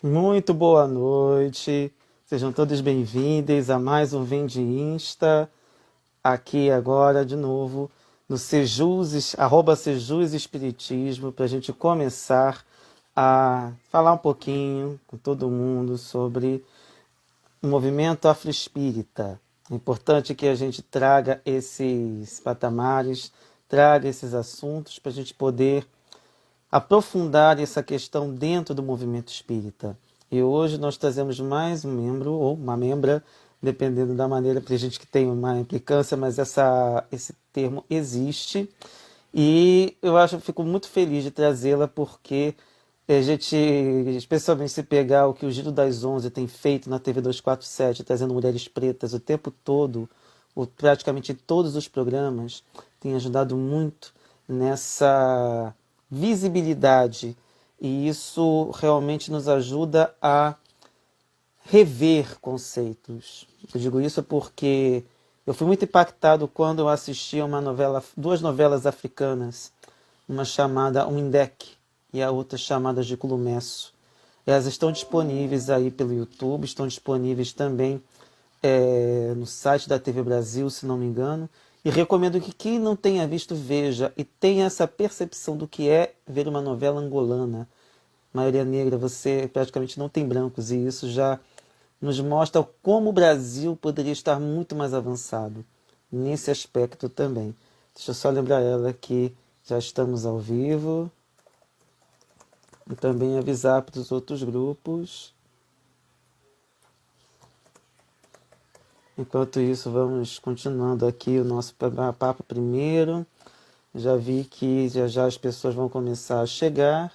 Muito boa noite, sejam todos bem-vindos a mais um Vende Insta, aqui agora de novo no Sejus, @Sejus Espiritismo, para a gente começar a falar um pouquinho com todo mundo sobre o movimento afroespírita. É importante que a gente traga esses patamares, traga esses assuntos para a gente poder aprofundar essa questão dentro do movimento espírita. E hoje nós trazemos mais um membro, ou uma membra, dependendo da maneira, porque a gente que tem uma implicância, mas esse termo existe. E fico muito feliz de trazê-la, porque a gente, especialmente se pegar o que o Giro das 11 tem feito na TV 247, trazendo mulheres pretas o tempo todo, ou praticamente em todos os programas, tem ajudado muito nessa visibilidade. E isso realmente nos ajuda a rever conceitos. Eu digo isso porque eu fui muito impactado quando eu assisti a duas novelas africanas, uma chamada Windek e a outra chamada de Culumesso. Elas estão disponíveis aí pelo YouTube, estão disponíveis também no site da TV Brasil, se não me engano. E recomendo que quem não tenha visto veja e tenha essa percepção do que é ver uma novela angolana. Maioria negra, você praticamente não tem brancos, e isso já nos mostra como o Brasil poderia estar muito mais avançado nesse aspecto também. Deixa eu só lembrar ela que já estamos ao vivo e também avisar para os outros grupos. Enquanto isso, vamos continuando aqui o nosso papo primeiro. Já vi que já as pessoas vão começar a chegar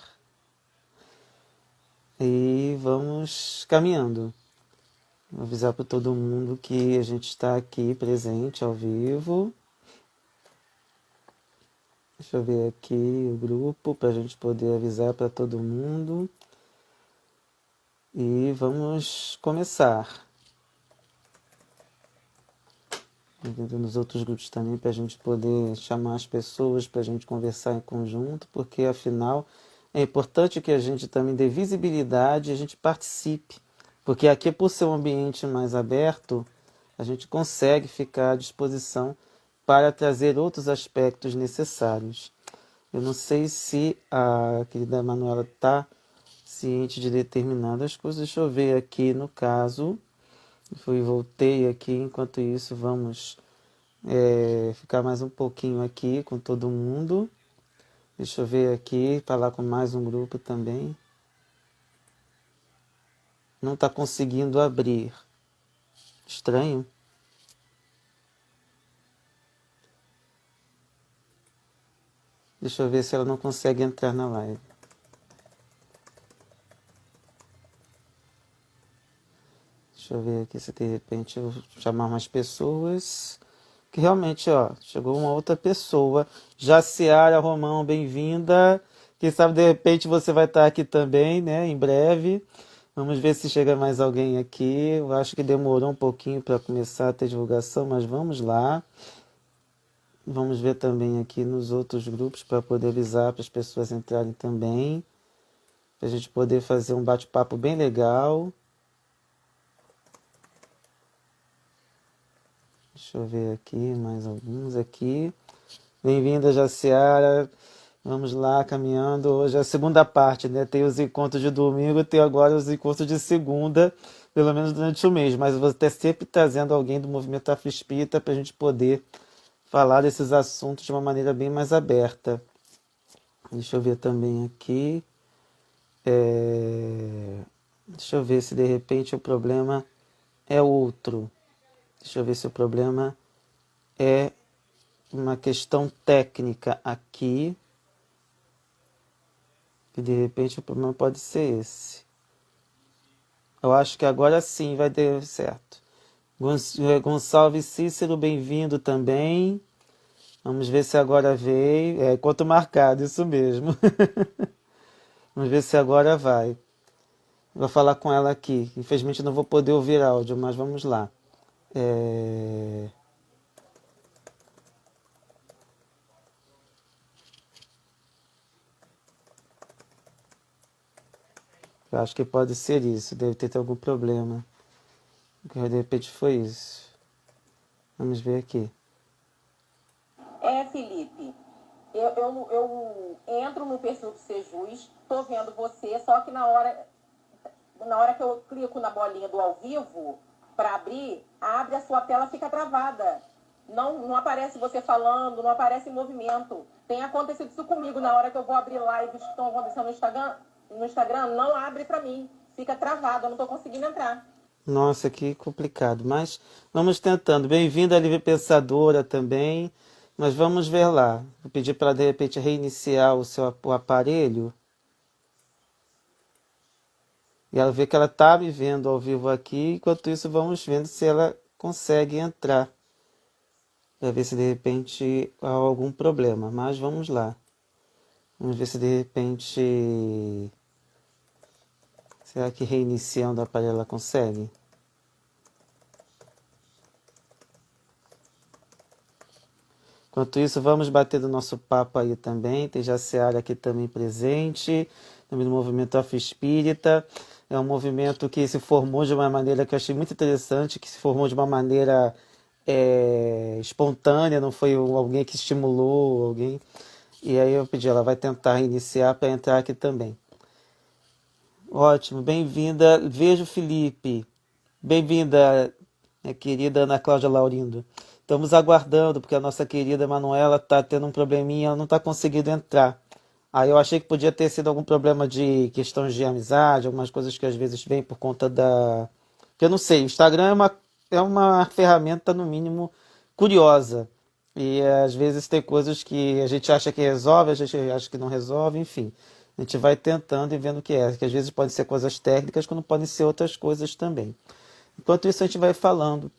e vamos caminhando. Vou avisar para todo mundo que a gente está aqui presente ao vivo. Deixa eu ver aqui o grupo para a gente poder avisar para todo mundo. E vamos começar. Nos outros grupos também, para a gente poder chamar as pessoas, para a gente conversar em conjunto, porque afinal é importante que a gente também dê visibilidade e a gente participe, porque aqui, por ser um ambiente mais aberto, a gente consegue ficar à disposição para trazer outros aspectos necessários. Eu não sei se a querida Manuela está ciente de determinadas coisas. Deixa eu ver aqui no caso. Voltei aqui, enquanto isso vamos ficar mais um pouquinho aqui com todo mundo. Deixa eu ver aqui, falar com mais um grupo também. Não está conseguindo abrir. Estranho. Deixa eu ver se ela não consegue entrar na live. Deixa eu ver aqui se de repente eu chamar mais pessoas. Que realmente, ó, chegou uma outra pessoa. Jaciara Romão, bem-vinda. Quem sabe de repente você vai estar aqui também, né? Em breve. Vamos ver se chega mais alguém aqui. Eu acho que demorou um pouquinho para começar a ter divulgação, mas vamos lá. Vamos ver também aqui nos outros grupos para poder avisar para as pessoas entrarem também. Para a gente poder fazer um bate-papo bem legal. Deixa eu ver aqui, mais alguns aqui. Bem-vinda, Jaciara. Vamos lá, caminhando. Hoje é a segunda parte, né? Tem os encontros de domingo, tem agora os encontros de segunda, pelo menos durante o mês. Mas eu vou estar sempre trazendo alguém do movimento afroespírita para a gente poder falar desses assuntos de uma maneira bem mais aberta. Deixa eu ver também aqui. Deixa eu ver se de repente o problema é outro. Deixa eu ver se o problema é uma questão técnica aqui. E de repente o problema pode ser esse. Eu acho que agora sim vai dar certo. Gonçalves Cícero, bem-vindo também. Vamos ver se agora veio. Encontro marcado, isso mesmo. Vamos ver se agora vai. Vou falar com ela aqui. Infelizmente não vou poder ouvir áudio, mas vamos lá. Eu acho que pode ser isso, deve ter algum problema. De repente foi isso. Vamos ver aqui. Felipe, eu entro no perfil do Sejus, tô vendo você, só que na hora que eu clico na bolinha do ao vivo para abrir, abre a sua tela, fica travada. Não aparece você falando, não aparece movimento. Tem acontecido isso comigo na hora que eu vou abrir lives que estão acontecendo no Instagram, não abre para mim, fica travado, eu não tô conseguindo entrar. Nossa, que complicado. Mas vamos tentando. Bem-vinda, Livre Pensadora também. Mas vamos ver lá. Vou pedir para ela, de repente, reiniciar o aparelho. E ela vê que ela está me vendo ao vivo aqui. Enquanto isso, vamos vendo se ela consegue entrar. Para ver se, de repente, há algum problema. Mas vamos lá. Vamos ver se, de repente... Será que reiniciando o aparelho ela consegue? Enquanto isso, vamos bater do nosso papo aí também. Tem Jaciara aqui também presente, também do movimento Afroespírita. É um movimento que se formou de uma maneira que eu achei muito interessante, que se formou de uma maneira espontânea, não foi alguém que estimulou alguém. E aí eu pedi, ela vai tentar iniciar para entrar aqui também. Ótimo, bem-vinda. Vejo Felipe. Bem-vinda, minha querida Ana Cláudia Laurindo. Estamos aguardando, porque a nossa querida Manuela está tendo um probleminha, ela não está conseguindo entrar. Aí eu achei que podia ter sido algum problema de questões de amizade, algumas coisas que às vezes vêm por conta da... Eu não sei, o Instagram é uma ferramenta, no mínimo, curiosa. E às vezes tem coisas que a gente acha que resolve, a gente acha que não resolve, enfim. A gente vai tentando e vendo o que é. Que às vezes podem ser coisas técnicas, quando podem ser outras coisas também. Enquanto isso, a gente vai falando.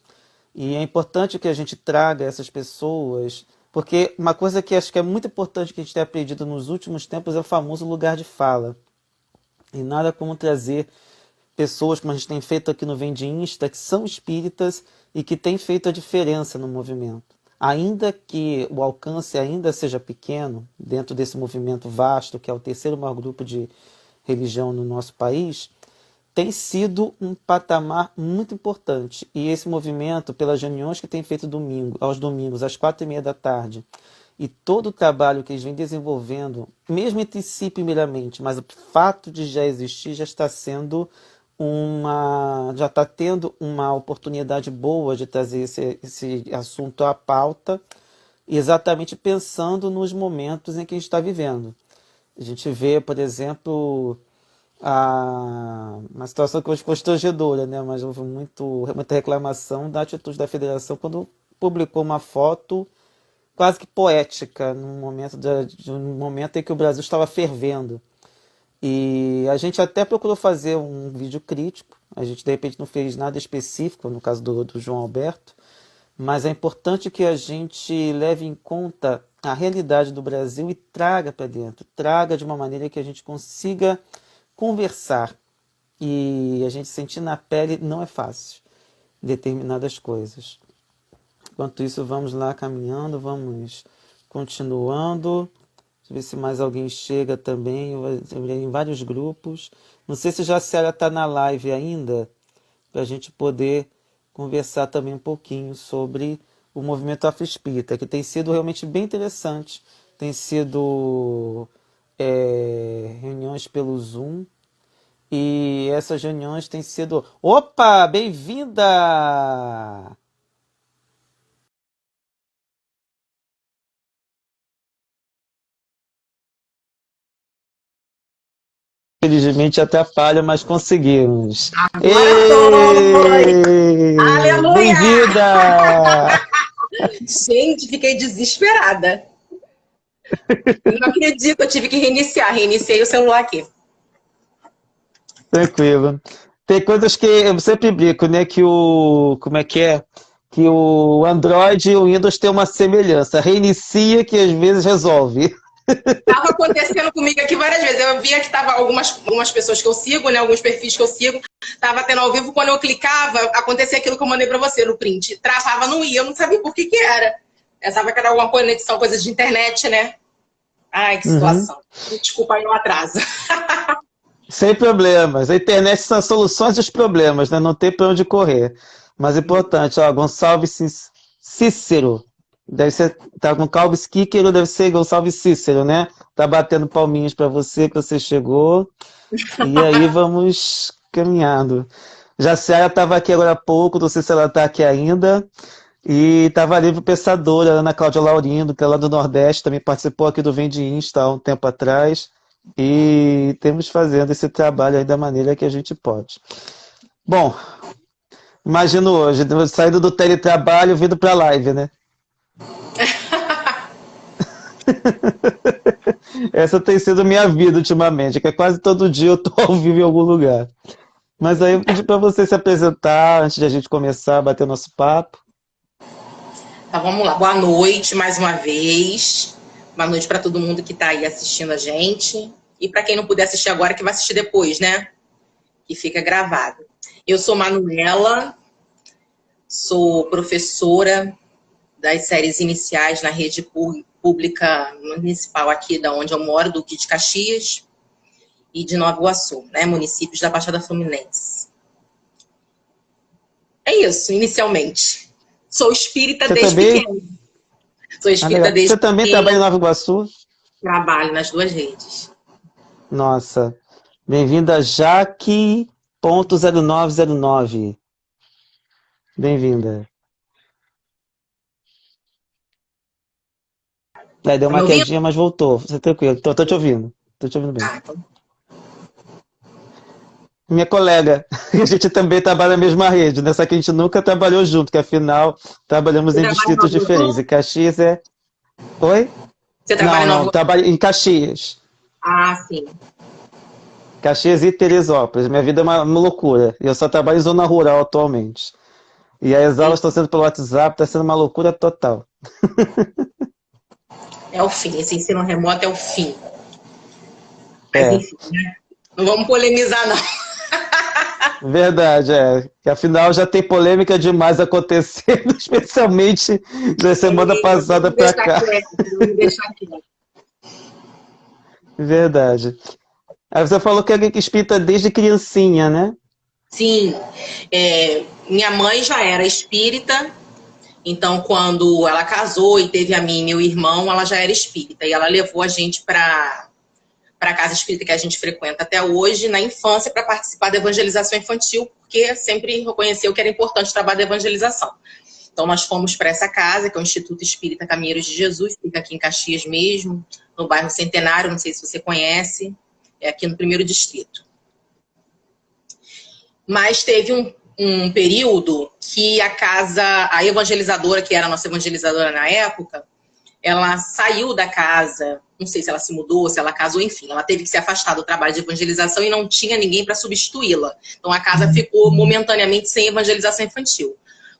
E é importante que a gente traga essas pessoas, porque uma coisa que acho que é muito importante que a gente tenha aprendido nos últimos tempos é o famoso lugar de fala. E nada como trazer pessoas, como a gente tem feito aqui no Vende Insta, que são espíritas e que têm feito a diferença no movimento. Ainda que o alcance ainda seja pequeno, dentro desse movimento vasto, que é o terceiro maior grupo de religião no nosso país, tem sido um patamar muito importante. E esse movimento, pelas reuniões que tem feito aos domingos, às 4h30 da tarde, e todo o trabalho que eles vêm desenvolvendo, mesmo entre si primeiramente, mas o fato de já existir já está sendo já está tendo uma oportunidade boa de trazer esse assunto à pauta, exatamente pensando nos momentos em que a gente está vivendo. A gente vê, por exemplo, uma situação que hoje foi constrangedora, né? Mas houve muita reclamação da atitude da federação quando publicou uma foto quase que poética, num momento de um momento em que o Brasil estava fervendo. E a gente até procurou fazer um vídeo crítico, a gente de repente não fez nada específico, no caso do João Alberto, mas é importante que a gente leve em conta a realidade do Brasil e traga para dentro, traga de uma maneira que a gente consiga conversar. E a gente sentir na pele não é fácil determinadas coisas. Enquanto isso, vamos lá caminhando, vamos continuando. Deixa eu ver se mais alguém chega também. Eu em vários grupos. Não sei se já a Célia está na live ainda, para a gente poder conversar também um pouquinho sobre o movimento afroespírita, que tem sido realmente bem interessante. Tem sido reuniões pelo Zoom. E essas reuniões têm sido... Opa, bem-vinda! Infelizmente atrapalha, mas conseguimos. Agora foi! Aleluia! Bem-vinda! Gente, fiquei desesperada. Não acredito, eu tive que reiniciar. Reiniciei o celular aqui. Tranquilo. Tem coisas que eu sempre brinco, né? Como é que é? Que o Android e o Windows têm uma semelhança. Reinicia que às vezes resolve. Tava acontecendo comigo aqui várias vezes. Eu via que tava algumas pessoas que eu sigo, né? Alguns perfis que eu sigo. Tava tendo ao vivo, quando eu clicava, acontecia aquilo que eu mandei pra você no print. Travava, não ia, eu não sabia por que era. Pensava que era alguma conexão, coisas de internet, né? Ai, que Uhum. situação. Desculpa aí o atraso. Sem problemas. A internet são as soluções dos problemas, né? Não tem para onde correr. Mas importante, ó, Gonçalves Cícero. Deve ser, tá com Calves Kíquero, deve ser Gonçalves Cícero, né? Tá batendo palminhas para você que você chegou. E aí vamos caminhando. Jaciara estava aqui agora há pouco, não sei se ela está aqui ainda. E estava ali pro Pensadora, a Ana Cláudia Laurindo, que é lá do Nordeste, também participou aqui do Vende Insta há um tempo atrás. E temos fazendo esse trabalho aí da maneira que a gente pode. Bom, imagino hoje, saindo do teletrabalho, vindo para a live, né? Essa tem sido minha vida ultimamente, que é quase todo dia eu estou ao vivo em algum lugar. Mas aí eu pedi para você se apresentar antes de a gente começar a bater nosso papo. Então vamos lá. Boa noite mais uma vez. Boa noite para todo mundo que está aí assistindo a gente. E para quem não puder assistir agora, que vai assistir depois, né? Que fica gravado. Eu sou Manuela, sou professora das séries iniciais na rede pública municipal aqui da onde eu moro, Duque de Caxias e de Nova Iguaçu, né? Municípios da Baixada Fluminense. É isso, inicialmente. Sou espírita Você desde também? pequena. Sou espírita desde Você também pequena. trabalha em Nova Iguaçu? Trabalho nas duas redes. Nossa. Bem-vinda, Jaque.0909. Bem-vinda. Aí deu Tá me uma ouvindo? quedinha, mas voltou. Você tranquilo. Tô te ouvindo. Tô te ouvindo bem. Ah, então. Minha colega, a gente também trabalha na mesma rede, né? Só que a gente nunca trabalhou junto, que afinal trabalhamos Você em trabalha em distritos Nova diferentes. E Iguaçu? Caxias é. Oi? Você trabalha Não, em Nova não, Iguaçu? trabalho em Caxias. Ah, sim. Caxias e Teresópolis. Minha vida é uma loucura. Eu só trabalho em zona rural atualmente. E as aulas estão sendo pelo WhatsApp, está sendo uma loucura total. É o fim. Esse ensino remoto é o fim. Mas, É, enfim, né? Não vamos polemizar, não. verdade, é. Que afinal já tem polêmica demais acontecendo, especialmente da semana passada Vamos para deixar cá. quieto. Vamos deixar quieto. Verdade. Aí você falou que é alguém que espírita desde criancinha, né? Sim. Minha mãe já era espírita. Então, quando ela casou e teve a mim e meu irmão, ela já era espírita. E ela levou a gente para a casa espírita que a gente frequenta até hoje, na infância, para participar da evangelização infantil, porque sempre reconheceu que era importante o trabalho da evangelização. Então, nós fomos para essa casa, que é o Instituto Espírita Caminheiros de Jesus, fica aqui em Caxias mesmo, no bairro Centenário, não sei se você conhece, é aqui no 1º Distrito. Mas teve um período que a evangelizadora, que era a nossa evangelizadora na época, ela saiu da casa, não sei se ela se mudou, se ela casou, enfim, ela teve que se afastar do trabalho de evangelização e não tinha ninguém para substituí-la. Então a casa ficou momentaneamente sem evangelização infantil.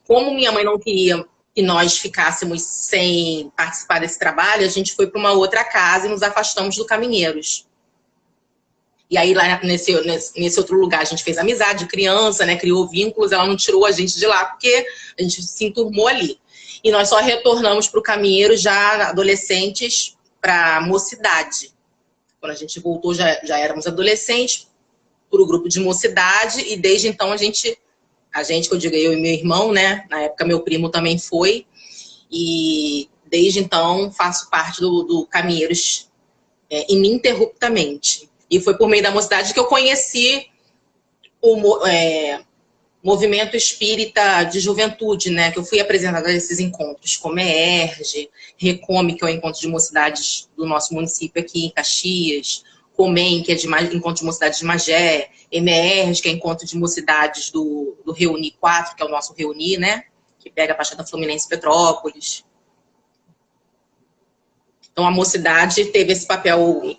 Como minha mãe não queria que nós ficássemos sem participar desse trabalho, a gente foi para uma outra casa e nos afastamos do Caminheiros. E aí, lá nesse outro lugar, a gente fez amizade, criança, né? Criou vínculos, ela não tirou a gente de lá, porque a gente se enturmou ali. E nós só retornamos para o Caminheiro já adolescentes para a mocidade. Quando a gente voltou, já éramos adolescentes, para o grupo de mocidade, e desde então a gente, que eu digo eu e meu irmão, né? Na época meu primo também foi, e desde então faço parte do Caminheiros ininterruptamente. E foi por meio da mocidade que eu conheci o movimento espírita de juventude, né? Que eu fui apresentada a esses encontros, como ERJ, Recome, que é o encontro de mocidades do nosso município aqui em Caxias, Comem, que é de encontro de mocidades de Magé, MERJ, que é encontro de mocidades do Reuni 4, que é o nosso Reuni, né? Que pega a Baixada Fluminense e Petrópolis. Então, a mocidade teve esse papel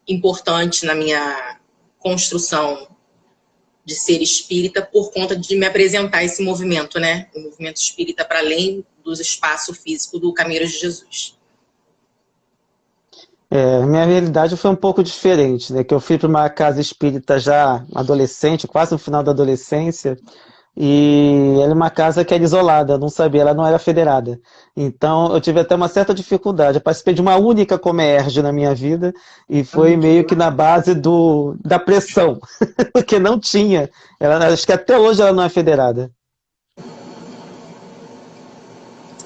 importante na minha construção de ser espírita por conta de me apresentar esse movimento, né? O movimento espírita para além do espaço físico do Caminheiros de Jesus. Minha realidade foi um pouco diferente, né? Que eu fui para uma casa espírita já adolescente, quase no final da adolescência, e ela é uma casa que era isolada, eu não sabia, ela não era federada. Então eu tive até uma certa dificuldade. Eu participei de uma única Comerge na minha vida e foi meio que na base da pressão, porque não tinha. Ela, acho que até hoje ela não é federada.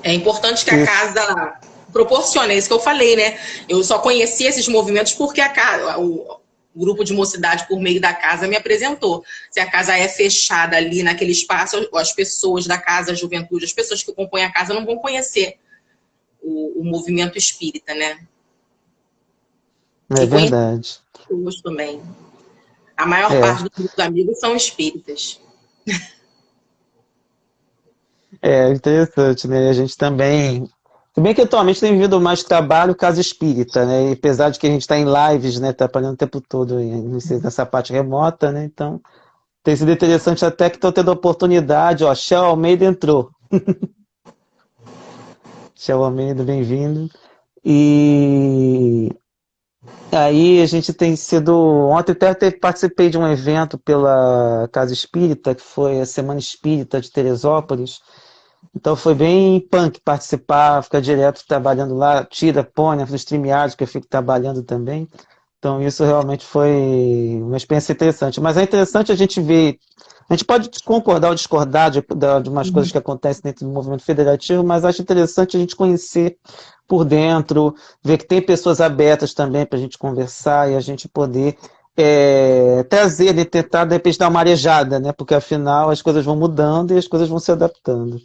É importante que a Isso. casa proporcione, é isso que eu falei, né? Eu só conheci esses movimentos porque o grupo de mocidade por meio da casa me apresentou. Se a casa é fechada ali naquele espaço, as pessoas da casa, a juventude, as pessoas que compõem a casa não vão conhecer o movimento espírita, né? É E conhecer verdade. pessoas também. A maior É, parte dos meus amigos são espíritas. é interessante, né? A gente também. Se bem que atualmente tem vivido mais trabalho casa espírita, né? E apesar de que a gente está em lives, né? Trabalhando o tempo todo nessa parte remota, né? Então tem sido interessante até que estou tendo a oportunidade. Ó, Shell Almeida entrou. Shell Almeida, bem-vindo. E aí a gente tem sido. Ontem até participei de um evento pela Casa Espírita, que foi a Semana Espírita de Teresópolis. Então foi bem punk participar, ficar direto trabalhando lá, tira, põe, né, no StreamYard que eu fico trabalhando também. Então isso realmente foi uma experiência interessante. Mas é interessante a gente ver, a gente pode concordar ou discordar de umas coisas que acontecem dentro do movimento federativo, mas acho interessante a gente conhecer por dentro, ver que tem pessoas abertas também para a gente conversar e a gente poder trazer, tentar de repente dar uma arejada, né? Porque afinal as coisas vão mudando e as coisas vão se adaptando.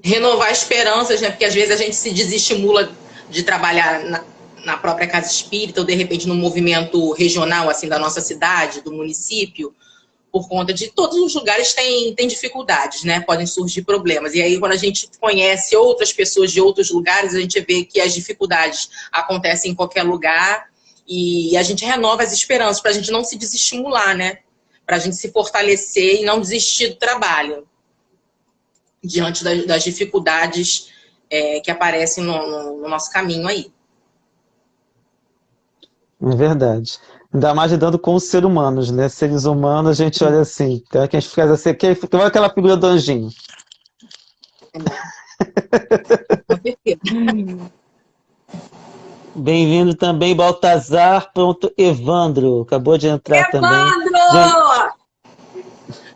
Renovar esperanças, né? Porque às vezes a gente se desestimula de trabalhar na própria casa espírita ou de repente no movimento regional assim da nossa cidade, do município, por conta de todos os lugares tem dificuldades, né? Podem surgir problemas. E aí quando a gente conhece outras pessoas de outros lugares, a gente vê que as dificuldades acontecem em qualquer lugar e a gente renova as esperanças para a gente não se desestimular, né? Para a gente se fortalecer e não desistir do trabalho diante das dificuldades que aparecem no nosso caminho aí. É verdade. Ainda mais lidando com os seres humanos, né? Seres humanos, a gente olha assim. Então, que a gente fica assim, que é aquela figura do anjinho. Com certeza. Bem-vindo também, Baltazar. Pronto, Evandro. Acabou de entrar também. Evandro!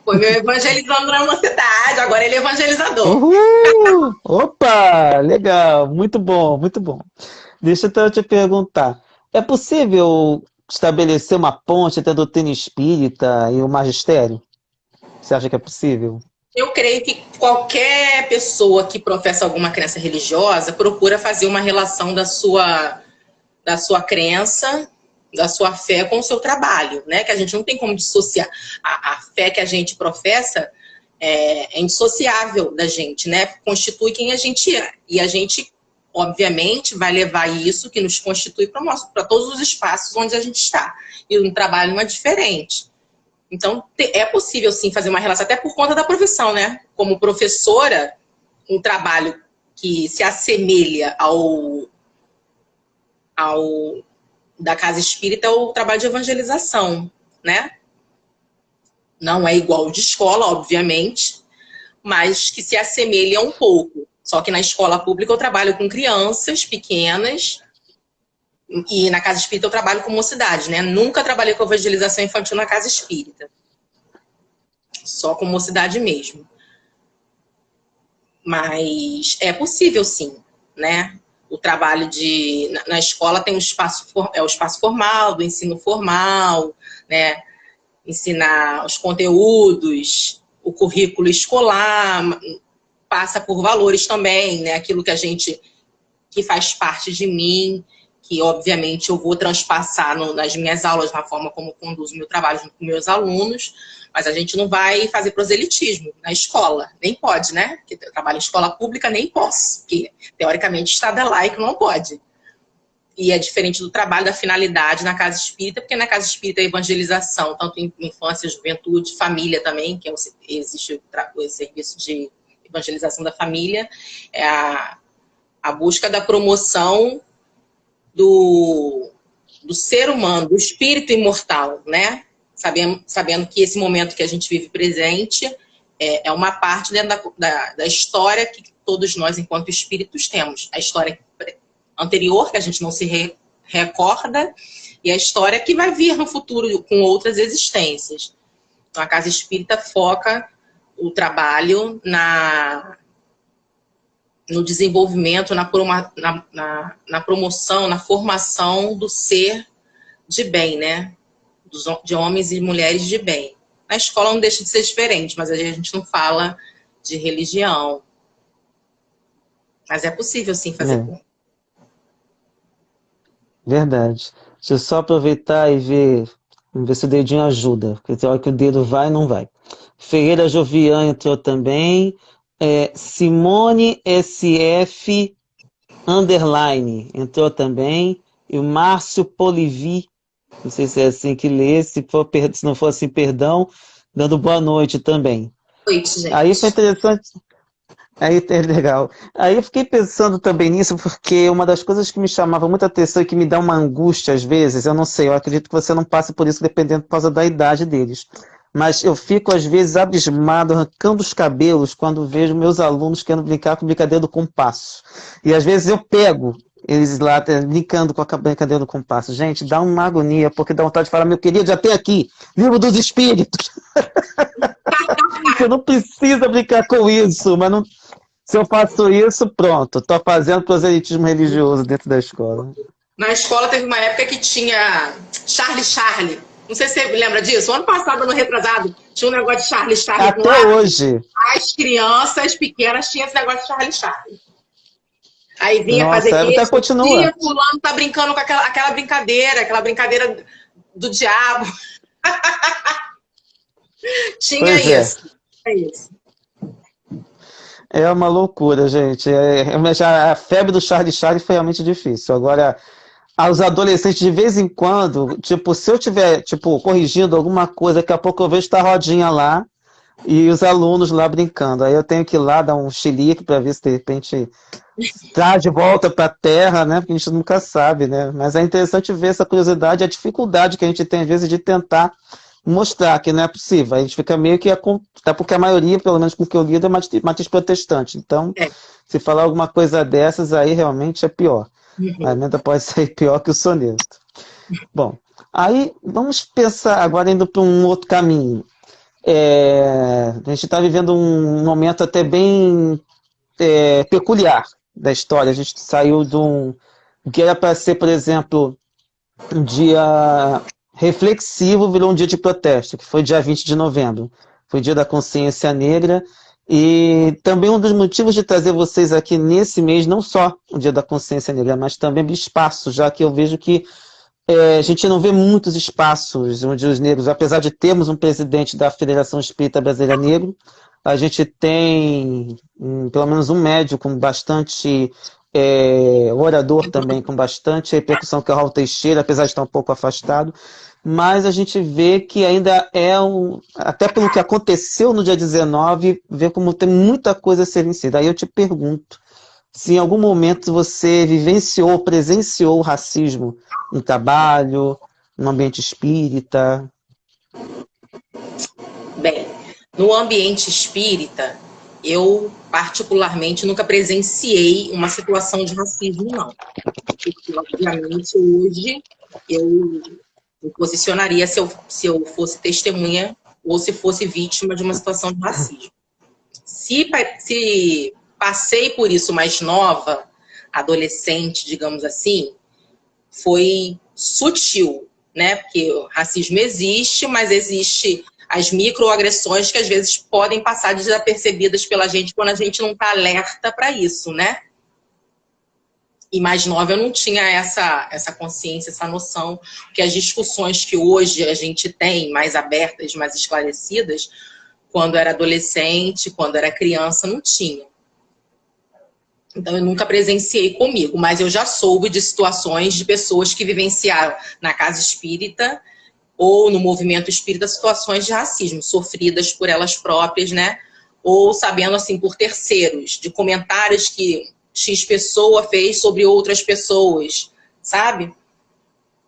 Foi meu evangelizando na mocidade, agora ele é evangelizador. Uhul! Opa! Legal, muito bom, muito bom. Deixa eu então te perguntar: é possível estabelecer uma ponte entre a doutrina espírita e o magistério? Você acha que é possível? Eu creio que qualquer pessoa que professa alguma crença religiosa procura fazer uma relação da sua crença, da sua fé com o seu trabalho, né? Que a gente não tem como dissociar. A fé que a gente professa é indissociável da gente, né? Constitui quem a gente é. E a gente, obviamente, vai levar isso que nos constitui para todos os espaços onde a gente está. E no trabalho não é diferente. Então, é possível, sim, fazer uma relação, até por conta da profissão, né? Como professora, um trabalho que se assemelha ao da casa espírita é o trabalho de evangelização, né? Não é igual ao de escola, obviamente, mas que se assemelha um pouco. Só que na escola pública eu trabalho com crianças pequenas e na casa espírita eu trabalho com mocidade, né? Nunca trabalhei com evangelização infantil na casa espírita. Só com mocidade mesmo. Mas é possível, sim, né? O trabalho na escola tem o espaço formal, do ensino formal, né? Ensinar os conteúdos, o currículo escolar, passa por valores também, né? Aquilo que faz parte de mim, que obviamente eu vou transpassar nas minhas aulas, na forma como conduzo meu trabalho junto com meus alunos, mas a gente não vai fazer proselitismo na escola, nem pode, né? Porque eu trabalho em escola pública, nem posso, porque teoricamente o Estado é laico, não pode. E é diferente do trabalho da finalidade na casa espírita, porque na casa espírita é evangelização, tanto em infância, juventude, família também, que existe o serviço de evangelização da família, é a busca da promoção do ser humano, do espírito imortal, né? Sabendo que esse momento que a gente vive presente É uma parte dentro da história que todos nós, enquanto espíritos, temos. A história anterior, que a gente não se recorda, e a história que vai vir no futuro com outras existências. Então, a Casa Espírita foca o trabalho no desenvolvimento, na promoção, na formação do ser de bem, né? De homens e mulheres de bem. Na escola não deixa de ser diferente, mas a gente não fala de religião. Mas é possível, sim, fazer curso. Verdade. Deixa eu só aproveitar e ver, vamos ver se o dedinho ajuda, porque tem hora que o dedo vai e não vai. Ferreira Jovian entrou também. Simone SF Underline entrou também. E o Márcio Polivi, não sei se é assim que lê, se não for assim, perdão, dando boa noite também. Boa noite, gente. Aí foi interessante. Aí é legal. Aí eu fiquei pensando também nisso, porque uma das coisas que me chamava muita atenção e que me dá uma angústia às vezes, eu não sei, eu acredito que você não passe por isso dependendo por causa da idade deles. Mas eu fico às vezes abismado, arrancando os cabelos, quando vejo meus alunos querendo brincar com brincadeira do compasso. E às vezes eu pego eles lá brincando com a brincadeira do compasso. Gente, dá uma agonia, porque dá vontade de falar, meu querido, já tem aqui, livro dos espíritos. Você não precisa brincar com isso, mas não. Se eu faço isso, pronto, estou fazendo proselitismo religioso dentro da escola. Na escola teve uma época que tinha Charlie. Não sei se você lembra disso. O ano passado, ano retrasado, tinha um negócio de Charlie. Até hoje. As crianças pequenas tinham esse negócio de Charlie. Aí vinha Nossa, fazer isso. continua. E fulano tá brincando com aquela brincadeira do diabo. Tinha isso. É isso. É uma loucura, gente. A febre do Charlie foi realmente difícil. Agora, aos adolescentes, de vez em quando, tipo, se eu estiver, corrigindo alguma coisa, daqui a pouco eu vejo a rodinha lá e os alunos lá brincando. Aí eu tenho que ir lá dar um chilique para ver se de repente traz de volta para a terra, né? Porque a gente nunca sabe, né? Mas é interessante ver essa curiosidade, a dificuldade que a gente tem, às vezes, de tentar mostrar que não é possível. A gente fica meio que... Até porque a maioria, pelo menos com o que eu lido, é matriz protestante. Então, se falar alguma coisa dessas, aí realmente é pior. A emenda pode ser pior que o soneto. Bom, aí vamos pensar agora indo para um outro caminho. A gente está vivendo um momento até bem peculiar da história. A gente saiu de um que era para ser, por exemplo, um dia reflexivo, virou um dia de protesto, que foi dia 20 de novembro. Foi o dia da consciência negra. E também um dos motivos de trazer vocês aqui nesse mês, não só o dia da consciência negra, mas também o espaço, já que eu vejo que a gente não vê muitos espaços onde os negros, apesar de termos um presidente da Federação Espírita Brasileira Negro, a gente tem pelo menos um médium com bastante orador também, com bastante repercussão, que é o Raul Teixeira, apesar de estar um pouco afastado, mas a gente vê que ainda até pelo que aconteceu no dia 19, vê como tem muita coisa a ser vencida. Aí eu te pergunto, se em algum momento você vivenciou, presenciou o racismo no trabalho, no ambiente espírita? Bem, no ambiente espírita, eu particularmente nunca presenciei uma situação de racismo, não. Porque, obviamente, hoje eu me posicionaria se eu fosse testemunha ou se fosse vítima de uma situação de racismo. Se passei por isso mais nova, adolescente, digamos assim, foi sutil, né? Porque o racismo existe, mas existe as microagressões que às vezes podem passar desapercebidas pela gente quando a gente não está alerta para isso, né? E mais nova eu não tinha essa consciência, essa noção, que as discussões que hoje a gente tem mais abertas, mais esclarecidas, quando era adolescente, quando era criança, não tinha. Então eu nunca presenciei comigo, mas eu já soube de situações de pessoas que vivenciaram na casa espírita ou no movimento espírita situações de racismo, sofridas por elas próprias, né? Ou sabendo, assim, por terceiros, de comentários que X pessoa fez sobre outras pessoas, sabe?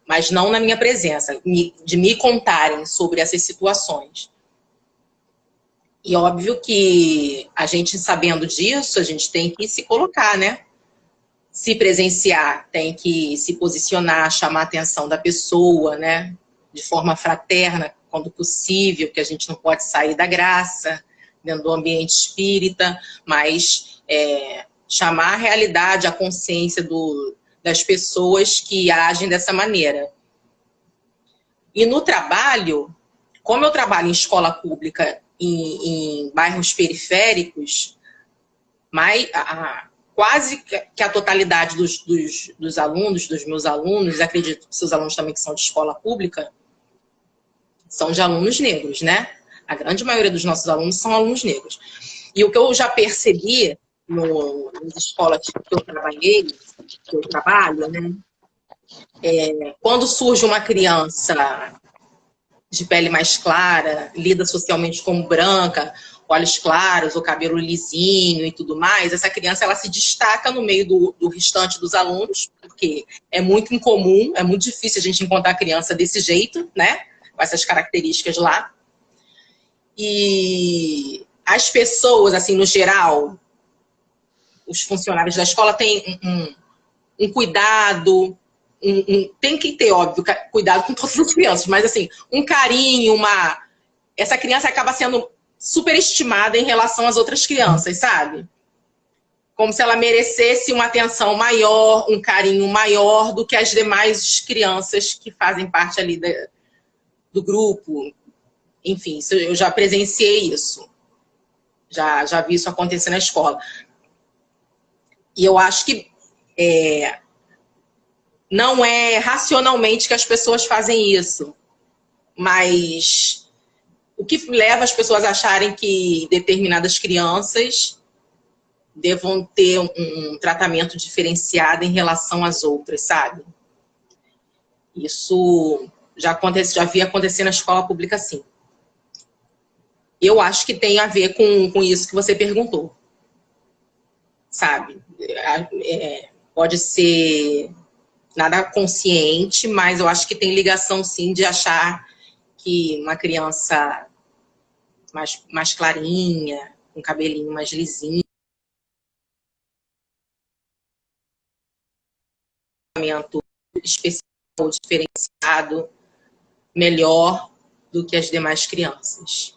Mas não na minha presença, de me contarem sobre essas situações. E óbvio que a gente sabendo disso, a gente tem que se colocar, né? Se presenciar, tem que se posicionar, chamar a atenção da pessoa, né? De forma fraterna, quando possível, que a gente não pode sair da graça dentro do ambiente espírita, mas chamar a realidade, a consciência das pessoas que agem dessa maneira. E no trabalho, como eu trabalho em escola pública, em bairros periféricos, quase que a totalidade dos alunos, dos meus alunos, acredito que seus alunos também que são de escola pública, são de alunos negros, né? A grande maioria dos nossos alunos são alunos negros. E o que eu já percebi nas escolas que eu trabalhei, que eu trabalho, né? Quando surge uma criança de pele mais clara, lida socialmente como branca, olhos claros, o cabelo lisinho e tudo mais, essa criança ela se destaca no meio do restante dos alunos, porque é muito incomum, é muito difícil a gente encontrar criança desse jeito, né? Com essas características lá. E as pessoas, assim, no geral, os funcionários da escola têm um cuidado, tem que ter, óbvio, cuidado com todas as crianças, mas assim, um carinho, essa criança acaba sendo superestimada em relação às outras crianças, sabe? Como se ela merecesse uma atenção maior, um carinho maior do que as demais crianças que fazem parte ali do grupo. Enfim, eu já presenciei isso. Já vi isso acontecer na escola. E eu acho que não é racionalmente que as pessoas fazem isso, mas o que leva as pessoas a acharem que determinadas crianças devam ter um tratamento diferenciado em relação às outras, sabe? Isso já vi acontecer na escola pública, sim. Eu acho que tem a ver com isso que você perguntou, sabe? Pode ser nada consciente, mas eu acho que tem ligação, sim, de achar que uma criança mais clarinha, com cabelinho mais lisinho, especial, diferenciado, melhor do que as demais crianças.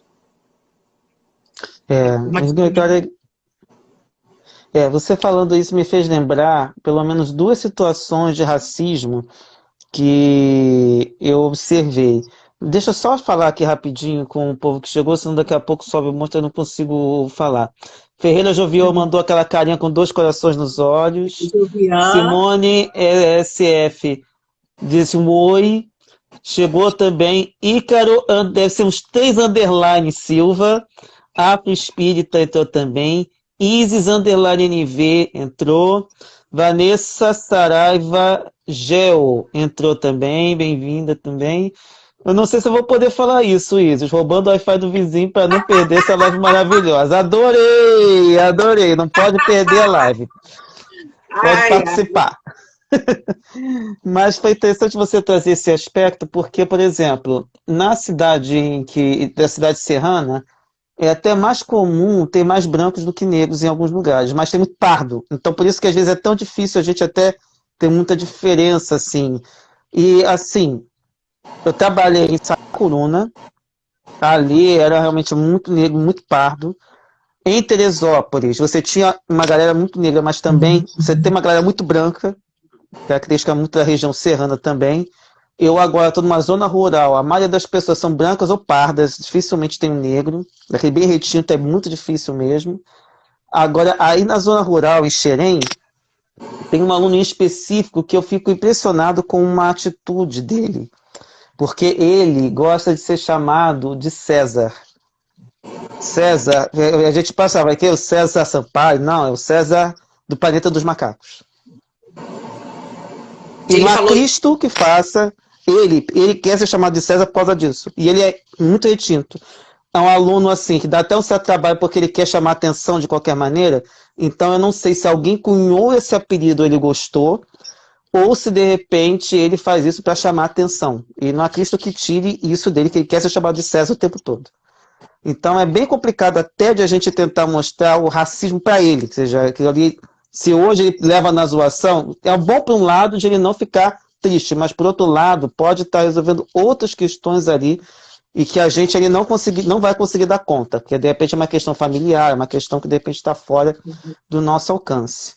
Você falando isso me fez lembrar pelo menos 2 situações de racismo que eu observei. Deixa eu só falar aqui rapidinho com o povo que chegou, senão daqui a pouco sobe o monstro e eu não consigo falar. Ferreira Jovial mandou aquela carinha com 2 corações nos olhos. Simone SF disse um oi. Chegou também Ícaro, deve ser uns 3 underline Silva. Afro Espírita entrou também. Isis underline NV entrou. Vanessa Saraiva Geo entrou também, bem-vinda também. Eu não sei se eu vou poder falar isso, Isis, roubando o Wi-Fi do vizinho para não perder essa live maravilhosa. Adorei, não pode perder a live. Pode participar. Mas foi interessante você trazer esse aspecto, porque, por exemplo, na cidade da cidade serrana, é até mais comum ter mais brancos do que negros em alguns lugares, mas tem muito pardo. Então, por isso que às vezes é tão difícil a gente até ter muita diferença, assim. E, assim, eu trabalhei em Sacuruna, ali era realmente muito negro, muito pardo. Em Teresópolis, você tinha uma galera muito negra, mas também você tem uma galera muito branca, característica muito da região serrana também. Eu agora estou numa zona rural, a maioria das pessoas são brancas ou pardas, dificilmente tem um negro, daquele bem retinto é muito difícil mesmo. Agora, aí na zona rural, em Xerém, tem um aluno em específico que eu fico impressionado com uma atitude dele, porque ele gosta de ser chamado de César. César, a gente passava aqui, é o César Sampaio, não, é o César do Planeta dos Macacos. E não há Cristo que faça, ele quer ser chamado de César por causa disso, e ele é muito retinto. É um aluno assim, que dá até um certo trabalho porque ele quer chamar atenção de qualquer maneira, então eu não sei se alguém cunhou esse apelido, ele gostou, ou se de repente ele faz isso para chamar atenção. E não há Cristo que tire isso dele, que ele quer ser chamado de César o tempo todo. Então é bem complicado até de a gente tentar mostrar o racismo para ele, ou seja, aquilo ali, se hoje ele leva na zoação, é bom por um lado de ele não ficar triste, mas por outro lado pode estar resolvendo outras questões ali e que a gente ali não vai conseguir dar conta, porque de repente é uma questão familiar, é uma questão que de repente está fora do nosso alcance.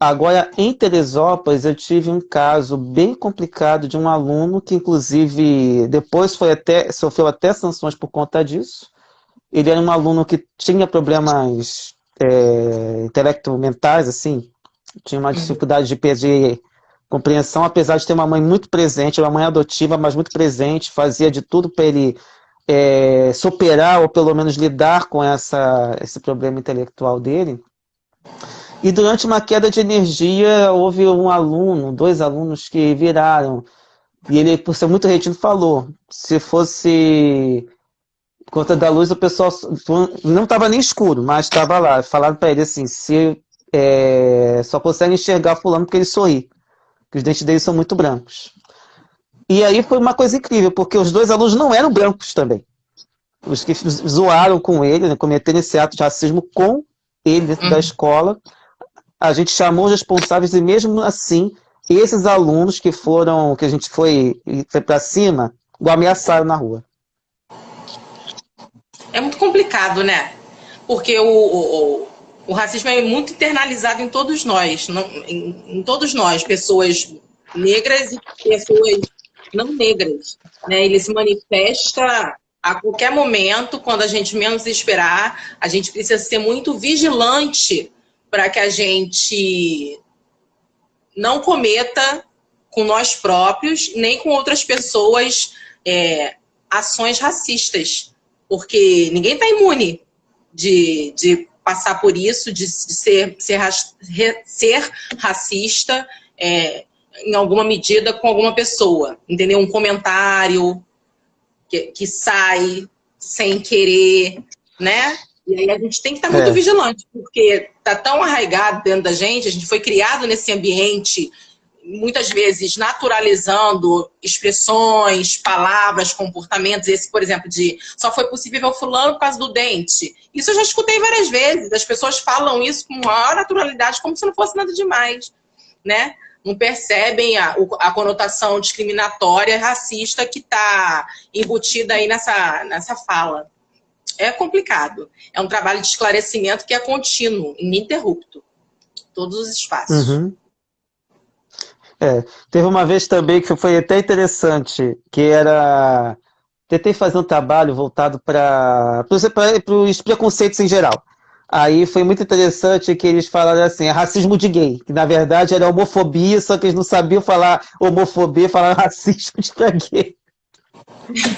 Agora, em Teresópolis, eu tive um caso bem complicado de um aluno que, inclusive, depois sofreu até sanções por conta disso. Ele era um aluno que tinha problemas intelecto-mentais, assim, tinha uma dificuldade de compreensão, apesar de ter uma mãe muito presente, uma mãe adotiva, mas muito presente, fazia de tudo para ele superar ou pelo menos lidar com esse problema intelectual dele. E durante uma queda de energia, houve dois alunos que viraram, e ele, por ser muito retido, falou, se fosse conta da luz, o pessoal não estava nem escuro, mas estava lá, falaram para ele assim, só consegue enxergar fulano porque ele sorri, que os dentes dele são muito brancos. E aí foi uma coisa incrível, porque os dois alunos não eram brancos também. Os que zoaram com ele, né, cometeram esse ato de racismo com ele dentro da escola, a gente chamou os responsáveis e mesmo assim, esses alunos que a gente foi para cima, o ameaçaram na rua. É muito complicado, né? Porque o racismo é muito internalizado em todos nós, em todos nós, pessoas negras e pessoas não negras, né? Ele se manifesta a qualquer momento, quando a gente menos esperar. A gente precisa ser muito vigilante para que a gente não cometa com nós próprios, nem com outras pessoas, ações racistas. Porque ninguém está imune de passar por isso, de ser racista em alguma medida com alguma pessoa. Entendeu? Um comentário que sai sem querer, né? E aí a gente tem que estar muito vigilante, porque está tão arraigado dentro da gente, a gente foi criado nesse ambiente, muitas vezes naturalizando expressões, palavras, comportamentos. Esse, por exemplo, de só foi possível fulano por causa do dente. Isso eu já escutei várias vezes. As pessoas falam isso com maior naturalidade, como se não fosse nada demais, né? Não percebem a conotação discriminatória, racista que está embutida aí nessa fala. É complicado. É um trabalho de esclarecimento que é contínuo, ininterrupto. Todos os espaços. Uhum. Teve uma vez também que foi até interessante, que era... Tentei fazer um trabalho voltado para os preconceitos em geral. Aí foi muito interessante que eles falaram assim, racismo de gay, que na verdade era homofobia, só que eles não sabiam falar homofobia, falaram racismo de gay.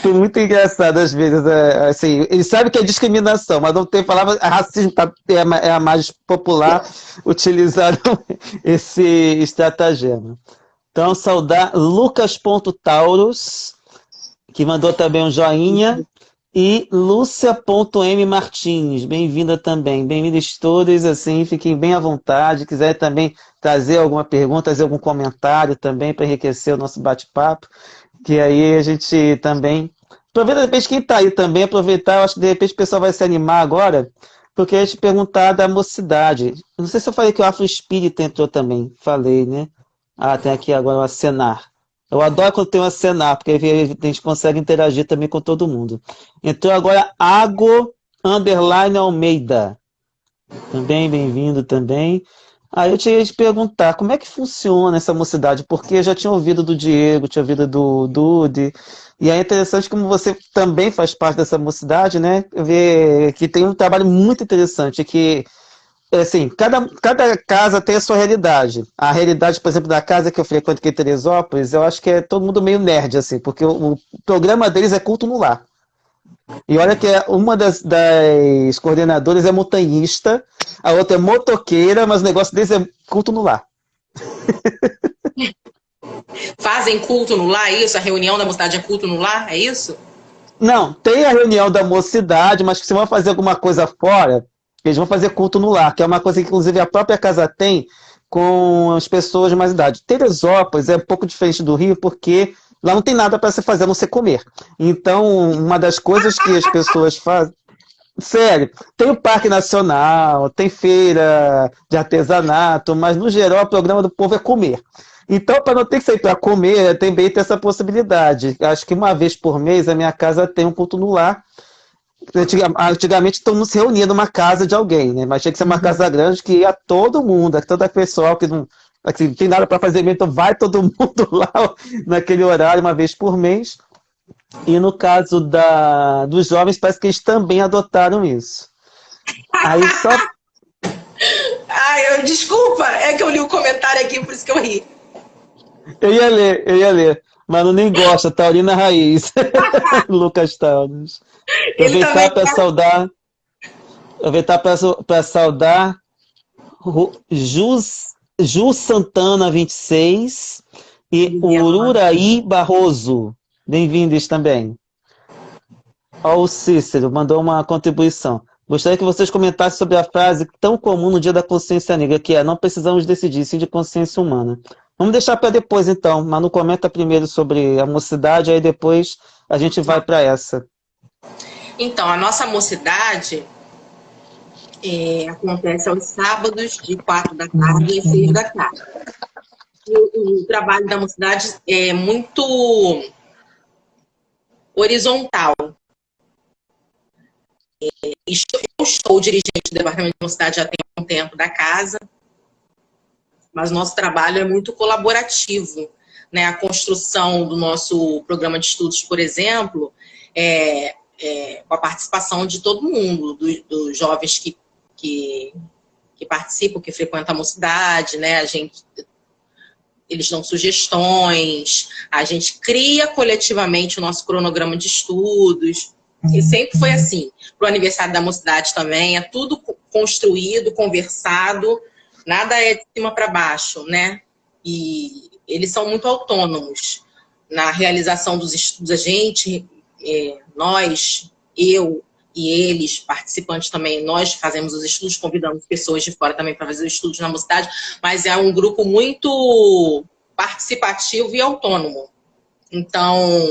Foi muito engraçado às vezes, assim, eles sabem que é discriminação, mas não tem palavra, racismo é a mais popular, utilizaram esse estratagema. Então, saudar Lucas.Tauros, que mandou também um joinha, e Lúcia.M. Martins, bem-vinda também. Bem-vindos todos, assim, fiquem bem à vontade. Quiser também trazer alguma pergunta, trazer algum comentário também para enriquecer o nosso bate-papo, que aí a gente também... Aproveita, de repente, quem está aí também, aproveitar, eu acho que de repente o pessoal vai se animar agora, porque eu ia te perguntar da mocidade. Não sei se eu falei que o Afro Espírita entrou também, falei, né? Tem aqui agora o acenar. Eu adoro quando tem um acenar, porque aí a gente consegue interagir também com todo mundo. Entrou agora Ago_Almeida. Também, bem-vindo também. Aí eu tinha te perguntar, como é que funciona essa mocidade? Porque eu já tinha ouvido do Diego, tinha ouvido do Dude, e é interessante como você também faz parte dessa mocidade, né? Ver que tem um trabalho muito interessante, que assim, cada casa tem a sua realidade. A realidade, por exemplo, da casa que eu frequento aqui em Teresópolis, eu acho que é todo mundo meio nerd, assim, porque o programa deles é culto no lar. E olha que uma das coordenadoras é montanhista, a outra é motoqueira, mas o negócio deles é culto no lar. Fazem culto no lar, é isso? A reunião da mocidade é culto no lar, é isso? Não, tem a reunião da mocidade, mas que se vão fazer alguma coisa fora, eles vão fazer culto no lar, que é uma coisa que, inclusive, a própria casa tem com as pessoas de mais idade. Teresópolis é um pouco diferente do Rio, porque lá não tem nada para se fazer, a não ser comer. Então, uma das coisas que as pessoas fazem... Sério, tem o Parque Nacional, tem feira de artesanato, mas no geral o programa do povo é comer. Então, para não ter que sair para comer, também tem essa possibilidade. Acho que uma vez por mês a minha casa tem um culto no lar. Antigamente todo mundo se reunia numa casa de alguém, né? Mas tinha que ser uma casa grande que ia todo mundo, todo pessoal que não assim, tem nada para fazer, então vai todo mundo lá naquele horário, uma vez por mês. E no caso dos jovens, parece que eles também adotaram isso. Aí só. Desculpa, é que eu li o comentário aqui, por isso que eu ri. Eu ia ler. Mas não nem gosta, Taurina Raiz. Lucas Tauros. Ele também. Aproveitar para saudar Ju Santana 26 e Ururaí Barroso. Bem-vindos também. Ó, o Cícero mandou uma contribuição. Gostaria que vocês comentassem sobre a frase tão comum no Dia da Consciência Negra, que é: não precisamos decidir, sim de consciência humana. Vamos deixar para depois, então. Manu comenta primeiro sobre a mocidade, aí depois a gente vai para essa. Então, a nossa mocidade acontece aos sábados, de 4 da tarde e 6 da tarde. O trabalho da mocidade é muito horizontal. Eu sou dirigente do Departamento de Mocidade já tem um tempo da casa, mas nosso trabalho é muito colaborativo, né? A construção do nosso programa de estudos, por exemplo, com a participação de todo mundo, dos jovens que participam, que frequentam a mocidade, né? Eles dão sugestões, a gente cria coletivamente o nosso cronograma de estudos, e sempre foi assim. Para o aniversário da mocidade também, é tudo construído, conversado, nada é de cima para baixo, né? E eles são muito autônomos na realização dos estudos. A gente, nós, eu e eles, participantes também, nós fazemos os estudos, convidamos pessoas de fora também para fazer os estudos na mocidade, mas é um grupo muito participativo e autônomo. Então,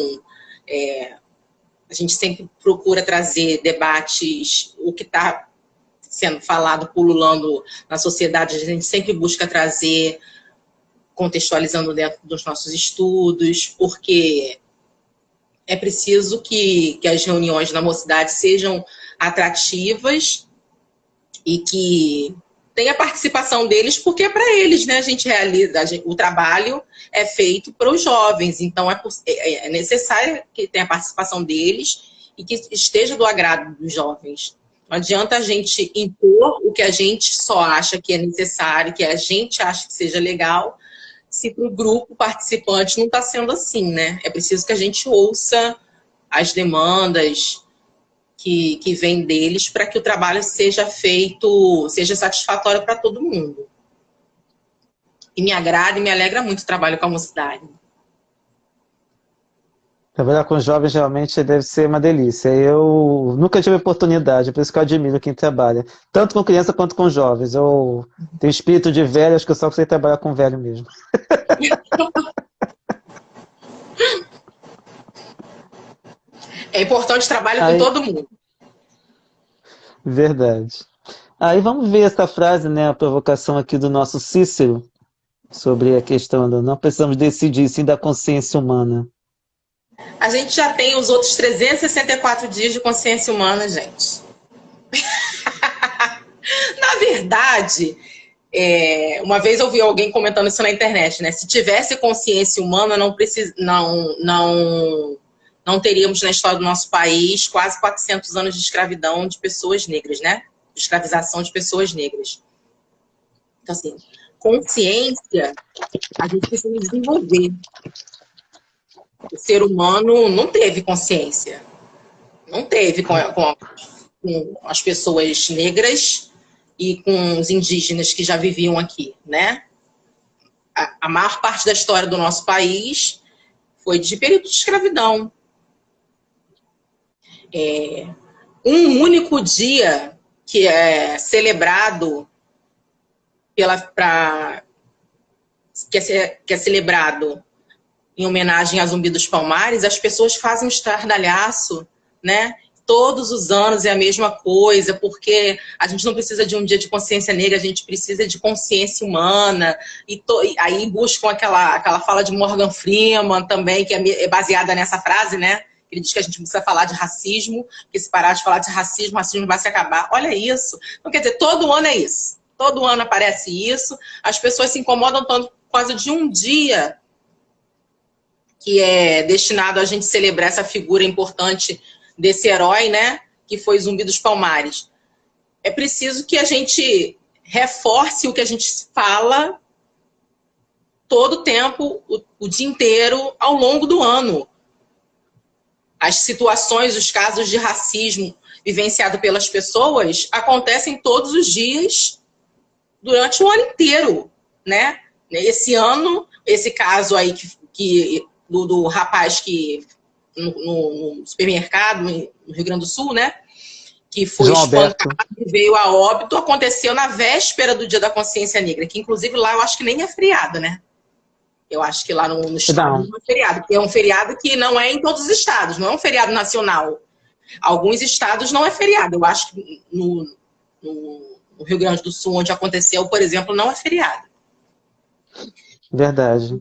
a gente sempre procura trazer debates, o que está sendo falado, pululando na sociedade, a gente sempre busca trazer, contextualizando dentro dos nossos estudos, porque é preciso que as reuniões na mocidade sejam atrativas e que tenha a participação deles, porque é para eles, né? A gente realiza, o trabalho é feito para os jovens, então é necessário que tenha a participação deles e que esteja do agrado dos jovens. Não adianta a gente impor o que a gente só acha que é necessário, que a gente acha que seja legal, se para o grupo participante não está sendo assim, né? É preciso que a gente ouça as demandas que vêm deles para que o trabalho seja feito, seja satisfatório para todo mundo. E me agrada e me alegra muito o trabalho com a mocidade. Trabalhar com jovens realmente deve ser uma delícia. Eu nunca tive oportunidade, por isso que eu admiro quem trabalha, tanto com criança quanto com jovens. Eu tenho espírito de velho, acho que eu só sei trabalhar com velho mesmo. É importante trabalho com todo mundo. Verdade. Aí vamos ver essa frase, né, a provocação aqui do nosso Cícero, sobre a questão do não precisamos decidir, sim da consciência humana. A gente já tem os outros 364 dias de consciência humana, gente. Na verdade, uma vez eu vi alguém comentando isso na internet, né? Se tivesse consciência humana, não teríamos na história do nosso país quase 400 anos de escravidão de pessoas negras, né? De escravização de pessoas negras. Então, assim, consciência a gente precisa desenvolver. O ser humano não teve consciência. Não teve com as pessoas negras e com os indígenas que já viviam aqui, né? A maior parte da história do nosso país foi de período de escravidão. Um único dia que é celebrado que é celebrado em homenagem a Zumbi dos Palmares, as pessoas fazem um estardalhaço, né? Todos os anos é a mesma coisa, porque a gente não precisa de um dia de consciência negra, a gente precisa de consciência humana. E aí buscam aquela fala de Morgan Freeman também, que é baseada nessa frase, né? Ele diz que a gente precisa falar de racismo, que se parar de falar de racismo, o racismo vai se acabar. Olha isso. Então, quer dizer, todo ano é isso. Todo ano aparece isso. As pessoas se incomodam tanto por causa de um dia que é destinado a gente celebrar essa figura importante desse herói, né, que foi Zumbi dos Palmares. É preciso que a gente reforce o que a gente fala todo o tempo, o dia inteiro, ao longo do ano. As situações, os casos de racismo vivenciado pelas pessoas acontecem todos os dias, durante o ano inteiro, né? Esse ano, esse caso aí do rapaz que no supermercado, no Rio Grande do Sul, né? Que foi espancado e veio a óbito, aconteceu na véspera do Dia da Consciência Negra, que inclusive lá eu acho que nem é feriado, né? Eu acho que lá no estado não é feriado, porque é um feriado que não é em todos os estados, não é um feriado nacional. Alguns estados não é feriado. Eu acho que no Rio Grande do Sul, onde aconteceu, por exemplo, não é feriado. Verdade.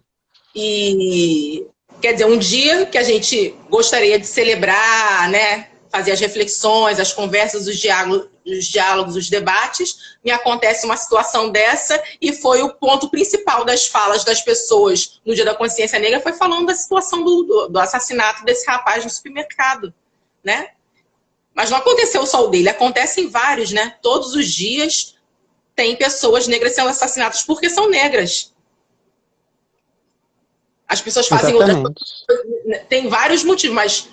E, quer dizer, um dia que a gente gostaria de celebrar, né, fazer as reflexões, as conversas, os diálogos, os debates, me acontece uma situação dessa e foi o ponto principal das falas das pessoas no Dia da Consciência Negra, foi falando da situação do assassinato desse rapaz no supermercado, né? Mas não aconteceu só o dele, acontecem vários, né? Todos os dias tem pessoas negras sendo assassinadas porque são negras. As pessoas fazem outras coisas, tem vários motivos, mas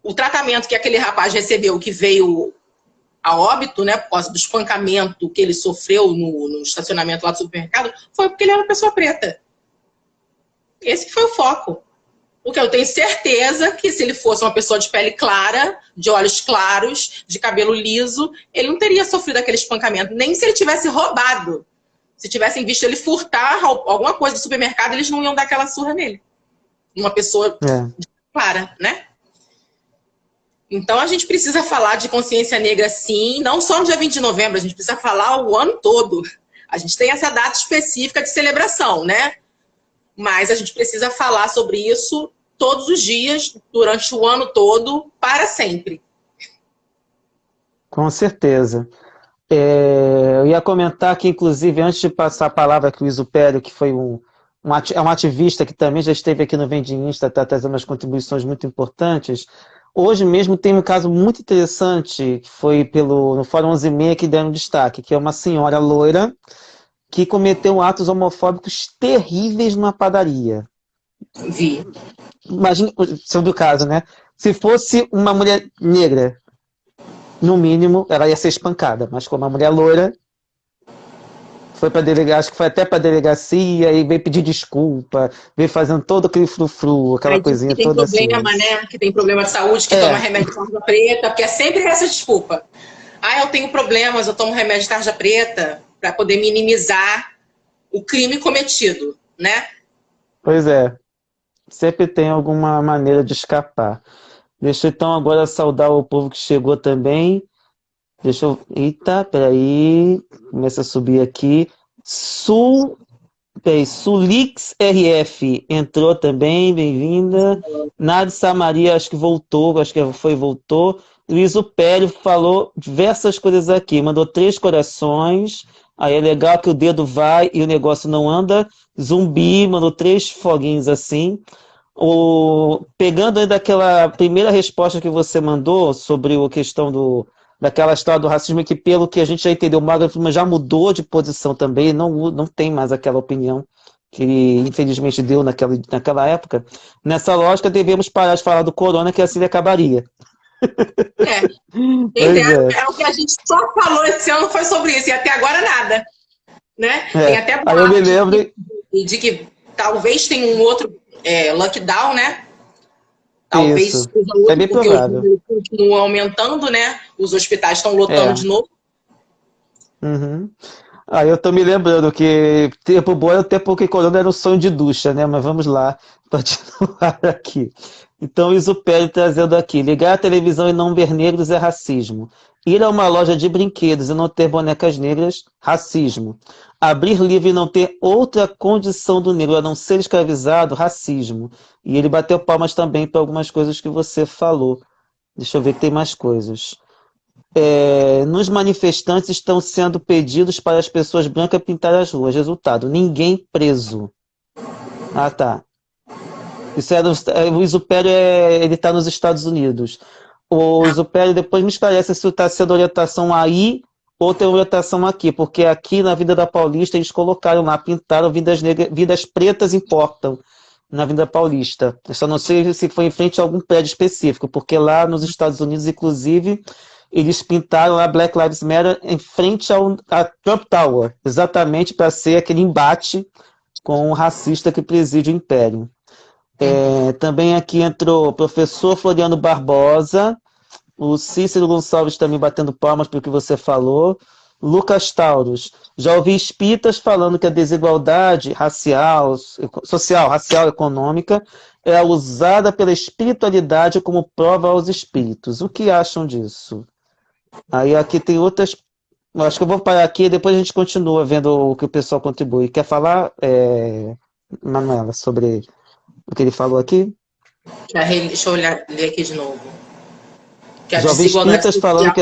o tratamento que aquele rapaz recebeu, que veio a óbito, né, por causa do espancamento que ele sofreu no estacionamento lá do supermercado, foi porque ele era uma pessoa preta. Esse que foi o foco. Porque eu tenho certeza que se ele fosse uma pessoa de pele clara, de olhos claros, de cabelo liso, ele não teria sofrido aquele espancamento, nem se ele tivesse roubado. Se tivessem visto ele furtar alguma coisa do supermercado, eles não iam dar aquela surra nele. Uma pessoa clara, né? Então a gente precisa falar de consciência negra sim, não só no dia 20 de novembro, a gente precisa falar o ano todo. A gente tem essa data específica de celebração, né? Mas a gente precisa falar sobre isso todos os dias, durante o ano todo, para sempre. Com certeza. Eu ia comentar que, inclusive, antes de passar a palavra para o Isupério, que foi um ativista que também já esteve aqui no Vende Insta, está trazendo umas contribuições muito importantes. Hoje mesmo tem um caso muito interessante, que foi no Fórum 11:30 que deram destaque, que é uma senhora loira que cometeu atos homofóbicos terríveis numa padaria. Vi. Imagina, sobre o caso, né? Se fosse uma mulher negra, no mínimo, ela ia ser espancada, mas como uma mulher loira, foi para delegar, acho que foi até para delegacia e veio pedir desculpa, veio fazendo todo aquele frufru, aquela coisinha toda assim. Que tem problema, né? Que tem problema de saúde, que toma remédio de tarja preta, porque é sempre essa desculpa. Eu tenho problemas, eu tomo remédio de tarja preta para poder minimizar o crime cometido, né? Pois é. Sempre tem alguma maneira de escapar. Deixa eu então agora saudar o povo que chegou também. Deixa eu... Eita, peraí. Começa a subir aqui. Sulix RF entrou também, bem-vinda. Nadissa Maria, acho que voltou, voltou. Luiz Upério falou diversas coisas aqui, mandou 3 corações. Aí é legal que o dedo vai e o negócio não anda. Zumbi mandou 3 foguinhos assim. Pegando aí daquela primeira resposta que você mandou sobre a questão daquela história do racismo, que pelo que a gente já entendeu, o Morgan Freeman já mudou de posição também, não tem mais aquela opinião que ele infelizmente deu naquela época. Nessa lógica, devemos parar de falar do corona, que assim acabaria. O que a gente só falou esse ano foi sobre isso, e até agora nada. Né? Tem até aí eu me lembro de que talvez tenha um outro lockdown, né? Talvez isso. seja outro, É bem porque provável. os números continuam aumentando, né? Os hospitais estão lotando de novo. Uhum. Aí eu tô me lembrando que tempo bom é o tempo que corona era um sonho de ducha, né? Mas vamos lá, continuar aqui. Então, Isupério trazendo aqui: ligar a televisão e não ver negros é racismo. Ir a uma loja de brinquedos e não ter bonecas negras, racismo. Abrir livro e não ter outra condição do negro a não ser escravizado, racismo. E ele bateu palmas também para algumas coisas que você falou. Deixa eu ver que tem mais coisas. Nos manifestantes estão sendo pedidos para as pessoas brancas pintar as ruas. Resultado: ninguém preso. Ah, tá. Isso o Isupério ele está nos Estados Unidos. O Isupério depois me esclarece se está sendo orientação aí ou tem orientação aqui, porque aqui na Vida da Paulista eles colocaram lá, pintaram vidas pretas importam na Vida Paulista. Eu só não sei se foi em frente a algum prédio específico, porque lá nos Estados Unidos, inclusive, eles pintaram lá Black Lives Matter em frente a Trump Tower, exatamente para ser aquele embate com o racista que preside o Império. Também aqui entrou o professor Floriano Barbosa, o Cícero Gonçalves também batendo palmas pelo que você falou. Lucas Tauros: já ouvi espíritas falando que a desigualdade social, racial, econômica é usada pela espiritualidade como prova aos espíritos. O que acham disso? Aí aqui tem outras. Acho que eu vou parar aqui e depois a gente continua vendo o que o pessoal contribui. Quer falar, Manuela, sobre o que ele falou aqui? Deixa eu ler aqui de novo. Que a Já ouvi desigualdade espíritas social... falando que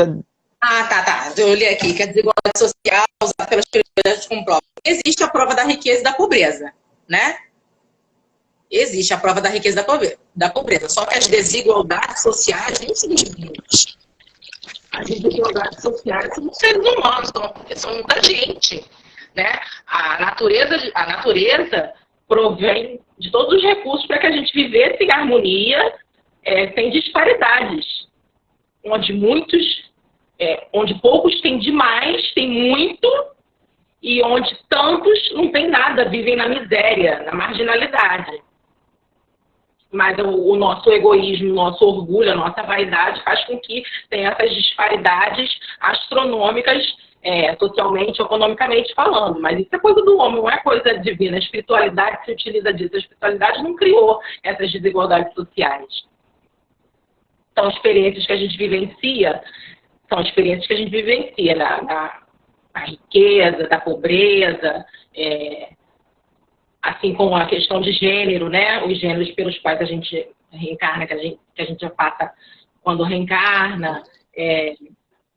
tá. Eu li aqui que a desigualdade social é usada pelas espiritualidades como prova. Existe a prova da riqueza e da pobreza, né? Existe a prova da riqueza e da pobreza. Só que as desigualdades sociais nem são divinas. As desigualdades sociais são seres humanos, são da gente, né? A natureza provém de todos os recursos para que a gente vivesse em harmonia, sem disparidades, onde poucos têm demais, têm muito, e onde tantos não têm nada, vivem na miséria, na marginalidade. Mas o nosso egoísmo, o nosso orgulho, a nossa vaidade faz com que tenha essas disparidades astronômicas, socialmente, economicamente falando. Mas isso é coisa do homem, não é coisa divina. A espiritualidade se utiliza disso. A espiritualidade não criou essas desigualdades sociais. São experiências que a gente vivencia, na riqueza, da pobreza, assim como a questão de gênero, né? Os gêneros pelos quais a gente reencarna, que a gente já passa quando reencarna,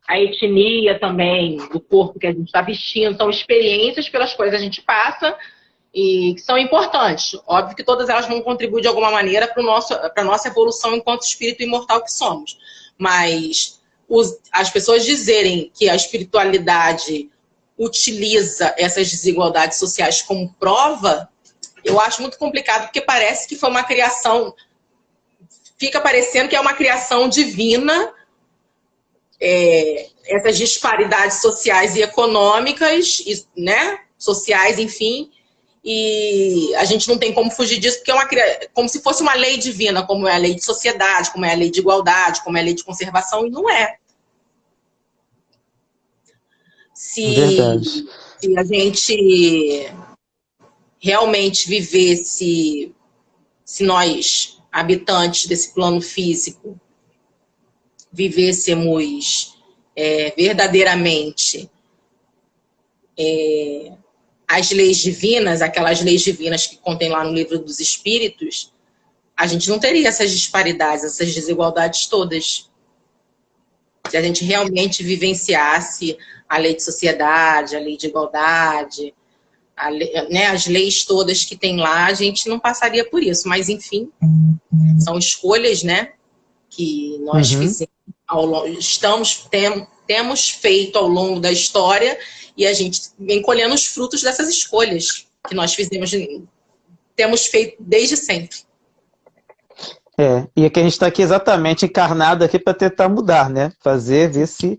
a etnia também, do corpo que a gente está vestindo, são experiências pelas quais a gente passa e que são importantes. Óbvio que todas elas vão contribuir de alguma maneira para a nossa evolução enquanto espírito imortal que somos. Mas as pessoas dizerem que a espiritualidade utiliza essas desigualdades sociais como prova, eu acho muito complicado, porque parece que foi uma criação, fica parecendo que é uma criação divina, essas disparidades sociais e econômicas, né, sociais, enfim, e a gente não tem como fugir disso, porque é como se fosse uma lei divina, como é a lei de sociedade, como é a lei de igualdade, como é a lei de conservação, e não é. Se a gente realmente vivesse, se nós, habitantes desse plano físico, vivêssemos verdadeiramente as leis divinas, aquelas leis divinas que contém lá no Livro dos Espíritos, a gente não teria essas disparidades, essas desigualdades todas. Se a gente realmente vivenciasse a lei de sociedade, a lei de igualdade, né, as leis todas que tem lá, a gente não passaria por isso. Mas, enfim, são escolhas, né, que nós fizemos temos feito ao longo da história, e a gente vem colhendo os frutos dessas escolhas que nós temos feito desde sempre. E é que a gente está aqui exatamente encarnado aqui para tentar mudar, né? Ver se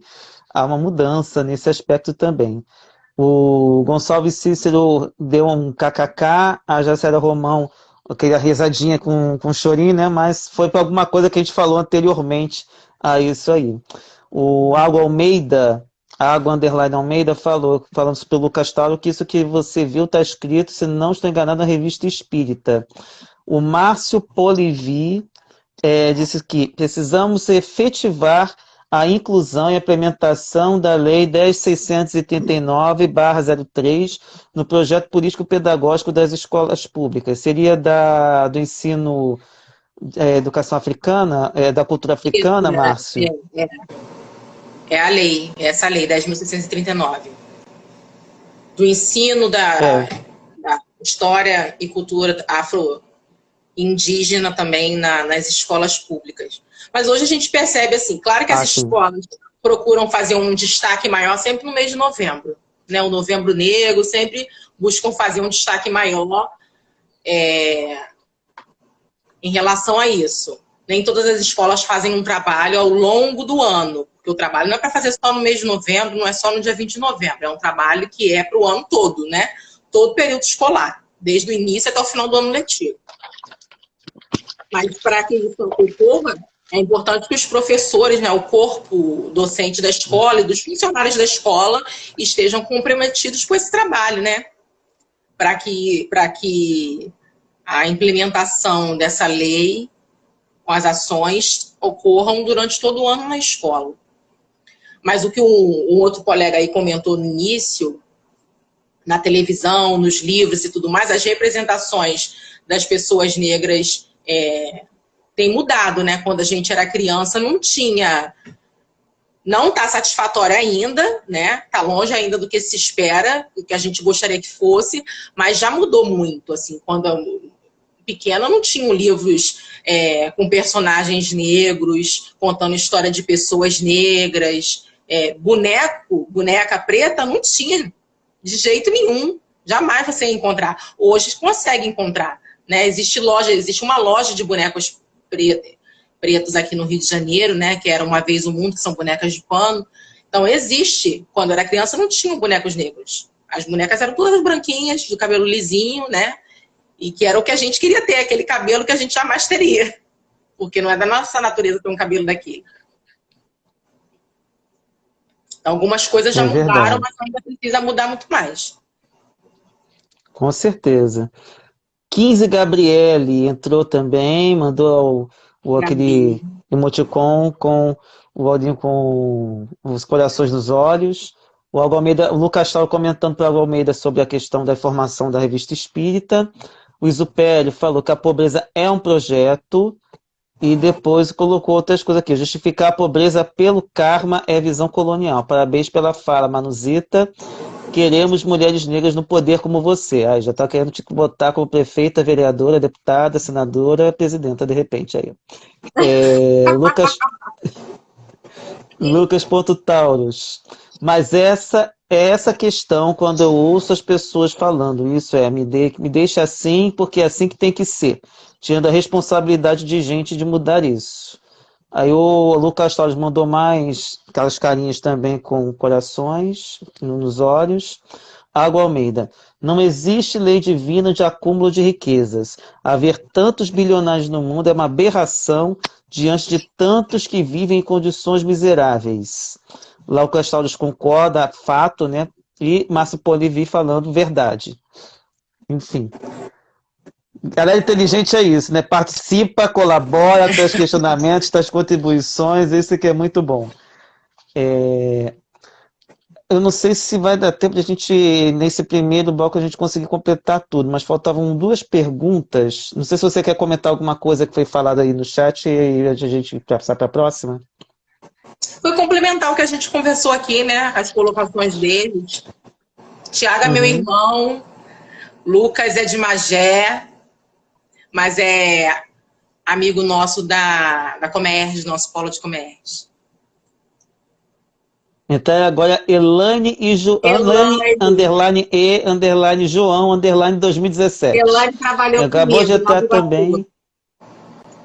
há uma mudança nesse aspecto também. O Gonçalves Cícero deu um kkk, a Jacera Romão, aquela risadinha com chorinho, né? Mas foi para alguma coisa que a gente falou anteriormente a isso aí. O Água Almeida, Água Underline Almeida falou, falando sobre o Lucas Tauro, que isso que você viu está escrito, se não estou enganado, na Revista Espírita. O Márcio Polivi disse que precisamos efetivar a inclusão e implementação da Lei 10.639/03 no projeto político-pedagógico das escolas públicas. Seria do ensino, educação africana, da cultura africana, Márcio? É a lei, essa lei, 10.639. Do ensino da história e cultura afro-indígena também nas escolas públicas. Mas hoje a gente percebe, assim, claro que as escolas procuram fazer um destaque maior sempre no mês de novembro. Né? O Novembro Negro sempre buscam fazer um destaque maior em relação a isso. Nem todas as escolas fazem um trabalho ao longo do ano, porque o trabalho não é para fazer só no mês de novembro, não é só no dia 20 de novembro, é um trabalho que é para o ano todo, né? Todo período escolar, desde o início até o final do ano letivo. Mas para que isso ocorra, é importante que os professores, né, o corpo docente da escola e dos funcionários da escola estejam comprometidos com esse trabalho, né? Para que a implementação dessa lei com as ações ocorram durante todo o ano na escola. Mas o que um outro colega aí comentou no início, na televisão, nos livros e tudo mais, as representações das pessoas negras têm mudado, né? Quando a gente era criança não tinha, não está satisfatório ainda, né? Está longe ainda do que se espera, do que a gente gostaria que fosse, mas já mudou muito, assim, quando pequena não tinham livros com personagens negros, contando história de pessoas negras, boneca preta não tinha de jeito nenhum, jamais você ia encontrar. Hoje consegue encontrar, né? Existe uma loja de bonecos pretos aqui no Rio de Janeiro, né? Que era Uma Vez o Mundo, que são bonecas de pano. Então existe. Quando eu era criança não tinham bonecos negros. As bonecas eram todas branquinhas, do cabelo lisinho, né? E que era o que a gente queria ter, aquele cabelo que a gente jamais teria. Porque não é da nossa natureza ter um cabelo daquele. Então, algumas coisas já mudaram, mas ainda precisa mudar muito mais. Com certeza. 15 Gabriele entrou também, mandou aquele emoticon com o olhinho com os corações nos olhos. O Lucas estava comentando para o Almeida sobre a questão da informação da Revista Espírita. O Isupério falou que a pobreza é um projeto e depois colocou outras coisas aqui. Justificar a pobreza pelo karma é visão colonial. Parabéns pela fala, Manuzita. Queremos mulheres negras no poder como você. Já está querendo te botar como prefeita, vereadora, deputada, senadora, presidenta, de repente. Aí. Lucas.Tauros. Mas essa questão, quando eu ouço as pessoas falando, isso me deixa assim, porque é assim que tem que ser. Tirando a responsabilidade de gente de mudar isso. Aí o Lucas Torres mandou mais aquelas carinhas também com corações nos olhos. Água Almeida. Não existe lei divina de acúmulo de riquezas. Haver tantos bilionários no mundo é uma aberração diante de tantos que vivem em condições miseráveis. Lá o Castaldos concorda, fato, né? E Márcio Polivi falando verdade. Enfim. Galera inteligente é isso, né? Participa, colabora, traz questionamentos, traz contribuições, isso que é muito bom. Eu não sei se vai dar tempo de a gente, nesse primeiro bloco, a gente conseguir completar tudo, mas faltavam 2 perguntas. Não sei se você quer comentar alguma coisa que foi falada aí no chat e a gente passar para a próxima. Foi complementar o que a gente conversou aqui, né? As colocações deles. Tiago é meu irmão, Lucas é de Magé, mas é amigo nosso da Comerge, nosso polo de Comerge. Então agora Elane e underline E, underline João, underline 2017. Elane trabalhou acabou comigo. De entrar também.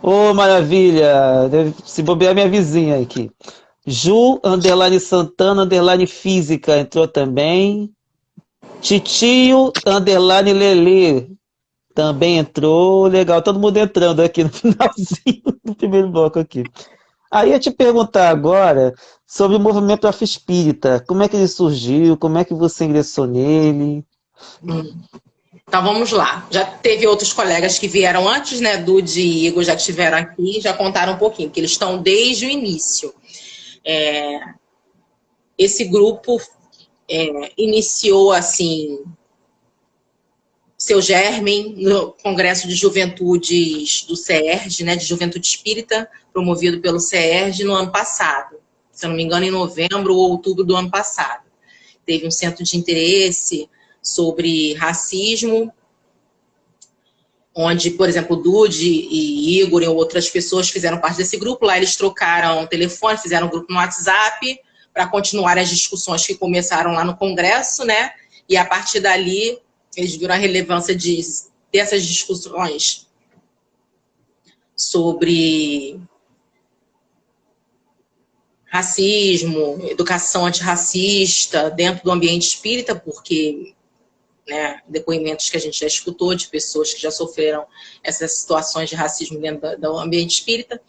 Ô, maravilha! Deve se bobear minha vizinha aqui. Ju, underline Santana, underline Física, entrou também. Titio, underline Lelê, também entrou. Legal, todo mundo entrando aqui no finalzinho do primeiro bloco aqui. Aí eu ia te perguntar agora sobre o movimento afroespírita. Como é que ele surgiu? Como é que você ingressou nele? Então vamos lá. Já teve outros colegas que vieram antes, né? Dude e Igor já estiveram aqui, já contaram um pouquinho, que eles estão desde o início. Esse grupo iniciou assim seu germe no Congresso de Juventudes do CERJ, né? De Juventude Espírita, promovido pelo CERJ no ano passado. Se eu não me engano, em novembro ou outubro do ano passado. Teve um centro de interesse sobre racismo, onde, por exemplo, o Dude e Igor e outras pessoas fizeram parte desse grupo. Lá eles trocaram o telefone, fizeram um grupo no WhatsApp para continuar as discussões que começaram lá no Congresso, né? E a partir dali, eles viram a relevância dessas discussões sobre racismo, educação antirracista dentro do ambiente espírita, porque, né, depoimentos que a gente já escutou de pessoas que já sofreram essas situações de racismo dentro do ambiente espírita.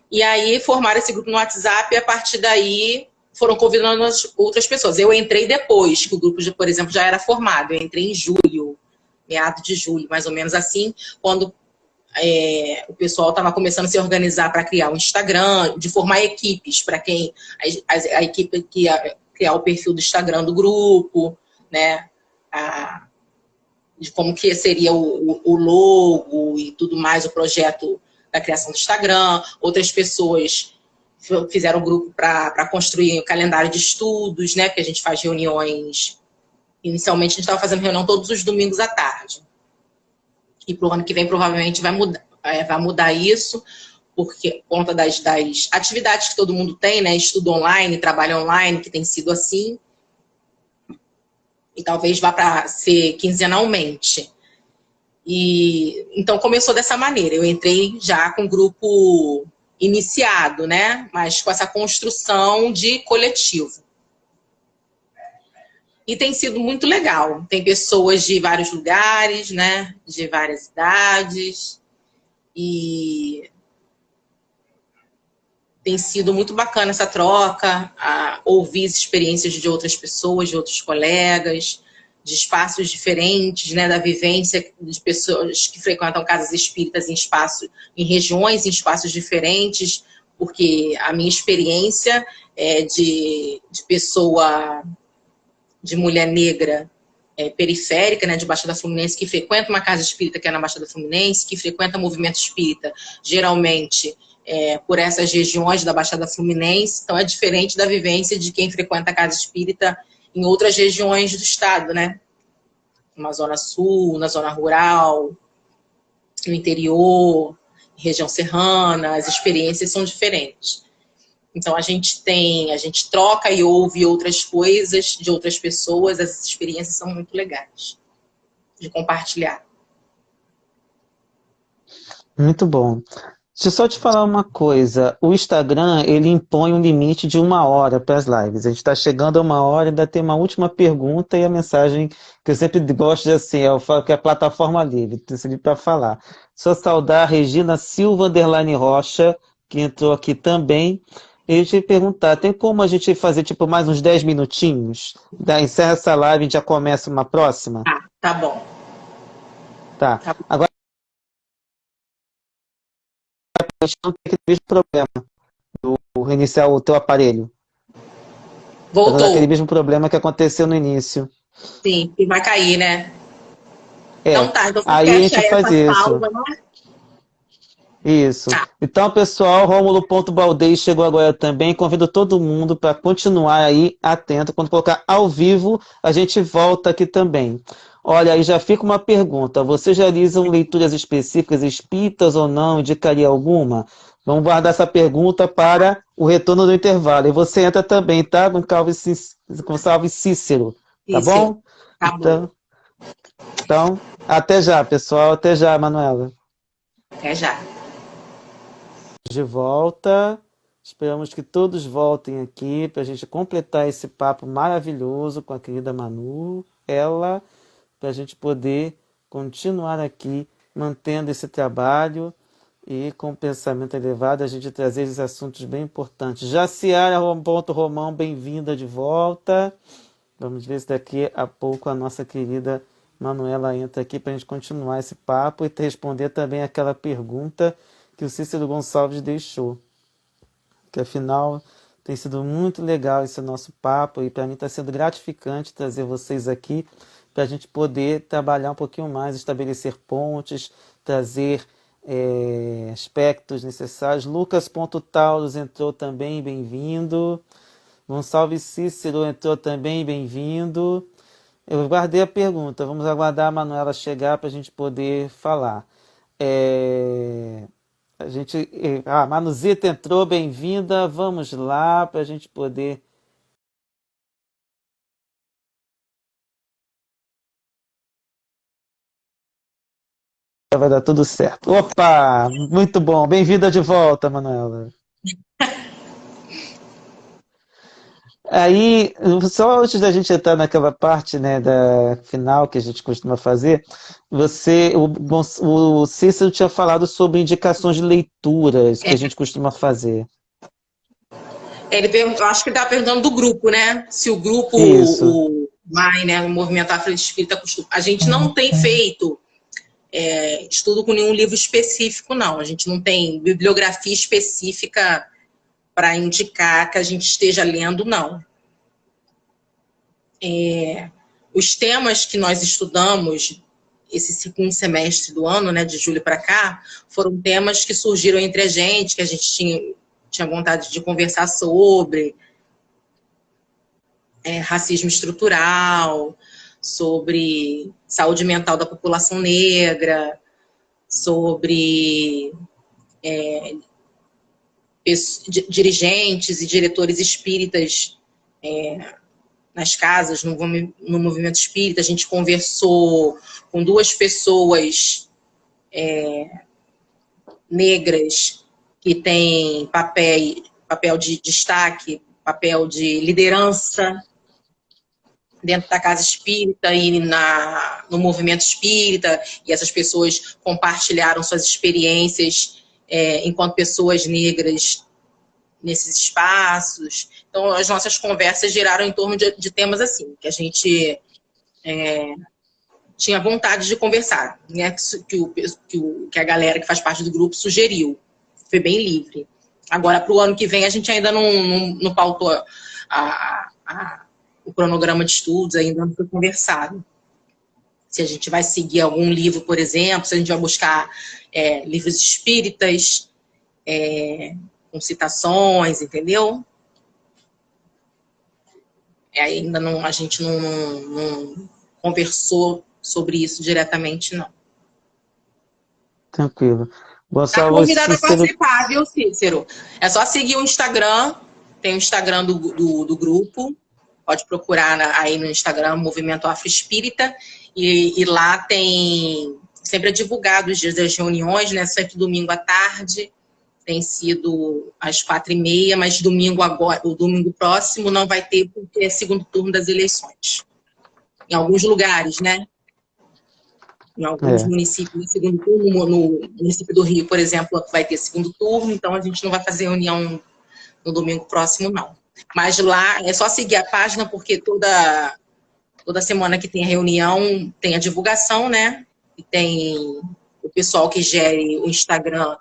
E aí formaram esse grupo no WhatsApp e a partir daí foram convidando as outras pessoas. Eu entrei depois, que o grupo, por exemplo, já era formado. Eu entrei em julho, meados de julho, mais ou menos assim, quando o pessoal estava começando a se organizar para criar um Instagram, de formar equipes, para quem a equipe que ia criar o perfil do Instagram do grupo, né? De como que seria o logo e tudo mais, o projeto da criação do Instagram. Outras pessoas fizeram um grupo para construir o calendário de estudos, né? Porque a gente faz reuniões. Inicialmente, a gente estava fazendo reunião todos os domingos à tarde. E para o ano que vem, provavelmente, vai mudar isso, porque por conta das atividades que todo mundo tem, né? Estudo online, trabalho online, que tem sido assim. E talvez vá para ser quinzenalmente. E então começou dessa maneira. Eu entrei já com o grupo iniciado, né? Mas com essa construção de coletivo. E tem sido muito legal. Tem pessoas de vários lugares, né? De várias idades. E tem sido muito bacana essa troca, ouvir as experiências de outras pessoas, de outros colegas, de espaços diferentes, né, da vivência de pessoas que frequentam casas espíritas em regiões, em espaços diferentes, porque a minha experiência é de pessoa, de mulher negra periférica, né, de Baixada Fluminense, que frequenta uma casa espírita que é na Baixada Fluminense, que frequenta movimento espírita, geralmente por essas regiões da Baixada Fluminense, então é diferente da vivência de quem frequenta a casa espírita em outras regiões do estado, né? Na zona sul, na zona rural, no interior, região serrana, as experiências são diferentes. Então a gente troca e ouve outras coisas de outras pessoas, as experiências são muito legais de compartilhar. Muito bom. Deixa eu só te falar uma coisa. O Instagram, ele impõe um limite de 1 hora para as lives. A gente está chegando a 1 hora, ainda tem uma última pergunta e a mensagem que eu sempre gosto de assim, eu falo que é a plataforma livre, decidi para falar. Só saudar a Regina Silva Underline Rocha, que entrou aqui também. E eu te perguntar, tem como a gente fazer tipo mais uns 10 minutinhos? Encerra essa live e já começa uma próxima? Tá bom. Tá. Tá bom. Agora a gente não tem aquele mesmo problema do reiniciar o teu aparelho. Tá dando aquele Voltou. mesmo problema que aconteceu no início. Sim, e vai cair, né? Então É, tá, então você aí a fecha gente aí faz essa isso. salva, né? Isso. Tá. Então, pessoal, Rômulo.Baldei chegou agora também. Convido todo mundo para continuar aí atento. Quando colocar ao vivo, a gente volta aqui também. Olha, aí já fica uma pergunta. Vocês realizam leituras específicas, espíritas ou não? Indicaria alguma? Vamos guardar essa pergunta para o retorno do intervalo. E você entra também, tá? Com Salve Cícero, tá Isso. bom? Tá bom. Então, até já, pessoal. Até já, Manuela. Até já. De volta. Esperamos que todos voltem aqui para a gente completar esse papo maravilhoso com a querida Manu, ela, para a gente poder continuar aqui mantendo esse trabalho e com pensamento elevado a gente trazer esses assuntos bem importantes. Jaciara Romão, bem-vinda de volta. Vamos ver se daqui a pouco a nossa querida Manuela entra aqui para a gente continuar esse papo e responder também aquela pergunta que o Cícero Gonçalves deixou. Que afinal tem sido muito legal esse nosso papo e para mim está sendo gratificante trazer vocês aqui para a gente poder trabalhar um pouquinho mais, estabelecer pontes, trazer aspectos necessários. Lucas.Taurus entrou também, bem-vindo. Gonçalves Cícero entrou também, bem-vindo. Eu guardei a pergunta, vamos aguardar a Manuela chegar para a gente poder falar. Manuzita entrou, bem-vinda. Vamos lá para a gente poder. Vai dar tudo certo. Opa, muito bom. Bem-vinda de volta, Manuela. Aí, só antes da gente entrar naquela parte, né, da final que a gente costuma fazer, o Cícero tinha falado sobre indicações de leituras que a gente costuma fazer. Eu acho que ele estava perguntando do grupo, né? Se o grupo, o MAI, né, o Movimento Afro-Espírita, a gente não tem feito estudo com nenhum livro específico, não. A gente não tem bibliografia específica para indicar que a gente esteja lendo, não. Os temas que nós estudamos esse segundo semestre do ano, né, de julho para cá, foram temas que surgiram entre a gente, que a gente tinha vontade de conversar sobre racismo estrutural, sobre saúde mental da população negra, sobre dirigentes e diretores espíritas nas casas, no movimento espírita. A gente conversou com 2 pessoas negras que têm papel de destaque, papel de liderança dentro da casa espírita e no movimento espírita, e essas pessoas compartilharam suas experiências enquanto pessoas negras nesses espaços. Então, as nossas conversas giraram em torno de temas assim, que a gente tinha vontade de conversar, né? Que a galera que faz parte do grupo sugeriu. Foi bem livre. Agora, para o ano que vem, a gente ainda não pautou o cronograma de estudos, ainda não foi conversado. Se a gente vai seguir algum livro, por exemplo, se a gente vai buscar livros espíritas, com citações, entendeu? Ainda não, a gente não conversou sobre isso diretamente, não. Tranquilo. Está convidado a participar, viu, Cícero? É só seguir o Instagram, tem o Instagram do grupo, pode procurar aí no Instagram, Movimento Afro-Espírita, e lá tem, sempre é divulgado os dias das reuniões, né? Sempre domingo à tarde, tem sido às 4h30, mas o domingo próximo não vai ter, porque é segundo turno das eleições. Em alguns lugares, né? Em alguns municípios, segundo turno, no município do Rio, por exemplo, vai ter segundo turno, então a gente não vai fazer reunião no domingo próximo, não. Mas lá é só seguir a página, porque toda semana que tem a reunião tem a divulgação, né? E tem o pessoal que gere o Instagram,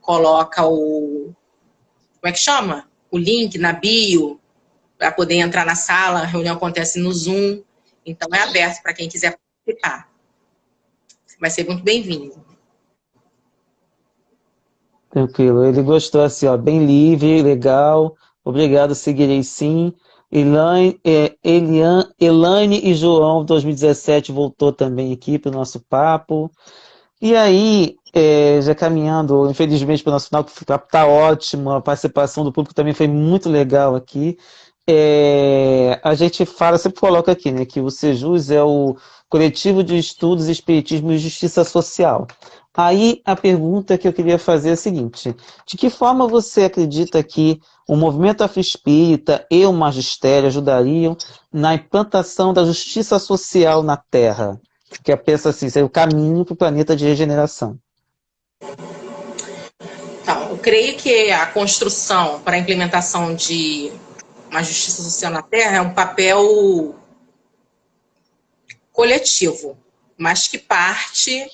coloca como é que chama? O link na bio, para poder entrar na sala. A reunião acontece no Zoom, então é aberto para quem quiser participar. Vai ser muito bem-vindo. Tranquilo. Ele gostou assim, ó, bem livre, legal. Obrigado, seguirei sim. Elaine e João, 2017, voltou também aqui para o nosso papo. E aí, já caminhando, infelizmente, para o nosso final, que está ótimo, a participação do público também foi muito legal aqui. A gente fala, sempre coloca aqui, né, que o Sejus é o Coletivo de Estudos, Espiritismo e Justiça Social. Aí a pergunta que eu queria fazer é a seguinte: de que forma você acredita que o movimento afroespírita e o magistério ajudariam na implantação da justiça social na Terra? Que pensa assim, seria o caminho para o planeta de regeneração. creio que a construção para a implementação de uma justiça social na Terra é um papel coletivo, mas que parte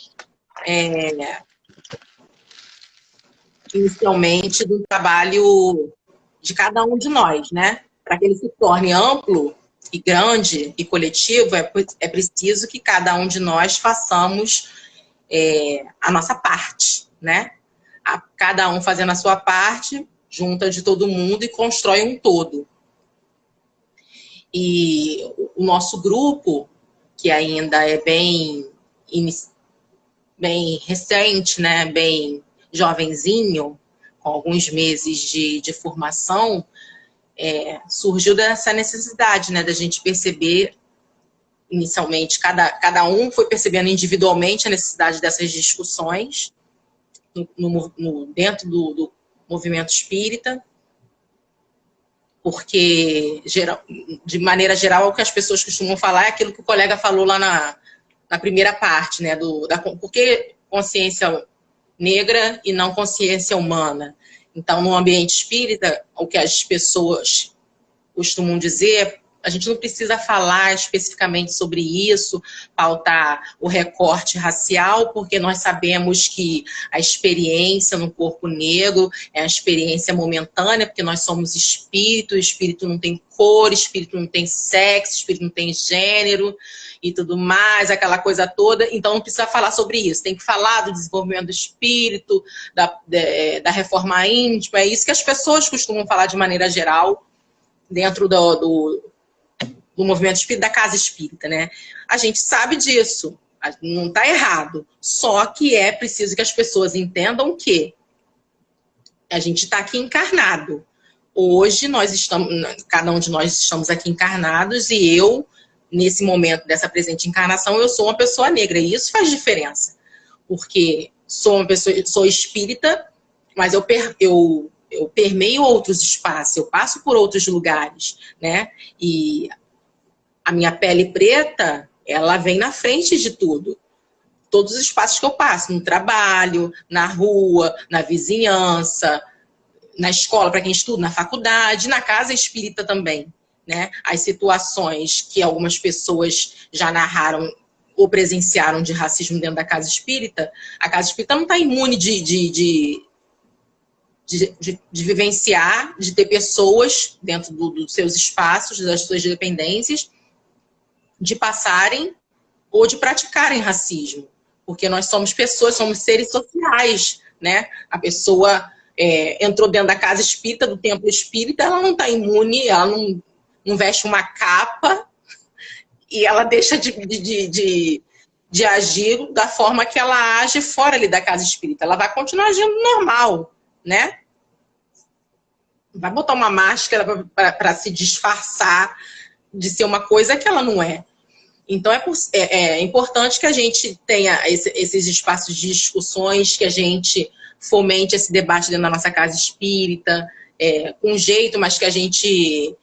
inicialmente do trabalho de cada um de nós, né? Para que ele se torne amplo e grande e coletivo, é preciso que cada um de nós façamos a nossa parte, né? Cada um fazendo a sua parte, junta de todo mundo e constrói um todo. E o nosso grupo, que ainda é bem recente, né? Bem jovenzinho, com alguns meses de formação, surgiu dessa necessidade, né, da gente perceber, inicialmente, cada um foi percebendo individualmente a necessidade dessas discussões dentro do movimento espírita, porque, de maneira geral, o que as pessoas costumam falar é aquilo que o colega falou lá na primeira parte, né, por que consciência negra e não consciência humana? Então, no ambiente espírita, o que as pessoas costumam dizer, a gente não precisa falar especificamente sobre isso, pautar o recorte racial, porque nós sabemos que a experiência no corpo negro é uma experiência momentânea, porque nós somos espírito, o espírito não tem cor, espírito não tem sexo, espírito não tem gênero e tudo mais, aquela coisa toda. Então, não precisa falar sobre isso. Tem que falar do desenvolvimento do espírito, da reforma íntima. É isso que as pessoas costumam falar de maneira geral dentro do movimento espírita, da casa espírita, né? A gente sabe disso, não está errado. Só que é preciso que as pessoas entendam que a gente está aqui encarnado. Hoje, cada um de nós estamos aqui encarnados e eu, nesse momento dessa presente encarnação, eu sou uma pessoa negra. E isso faz diferença. Porque sou espírita, mas eu permeio outros espaços, eu passo por outros lugares, né? E a minha pele preta, ela vem na frente de tudo. Todos os espaços que eu passo, no trabalho, na rua, na vizinhança, na escola, para quem estuda, na faculdade, na casa espírita também, né? As situações que algumas pessoas já narraram ou presenciaram de racismo dentro da casa espírita, a casa espírita não está imune de vivenciar, de ter pessoas dentro dos seus espaços, das suas dependências, de passarem ou de praticarem racismo. Porque nós somos pessoas, somos seres sociais, né? A pessoa entrou dentro da casa espírita, do templo espírita, ela não está imune, ela não veste uma capa e ela deixa de agir da forma que ela age fora ali da casa espírita. Ela vai continuar agindo normal, né? Vai botar uma máscara para se disfarçar de ser uma coisa que ela não é. Então, é importante que a gente tenha esses espaços de discussões, que a gente fomente esse debate dentro da nossa casa espírita, com jeito, mas que a gente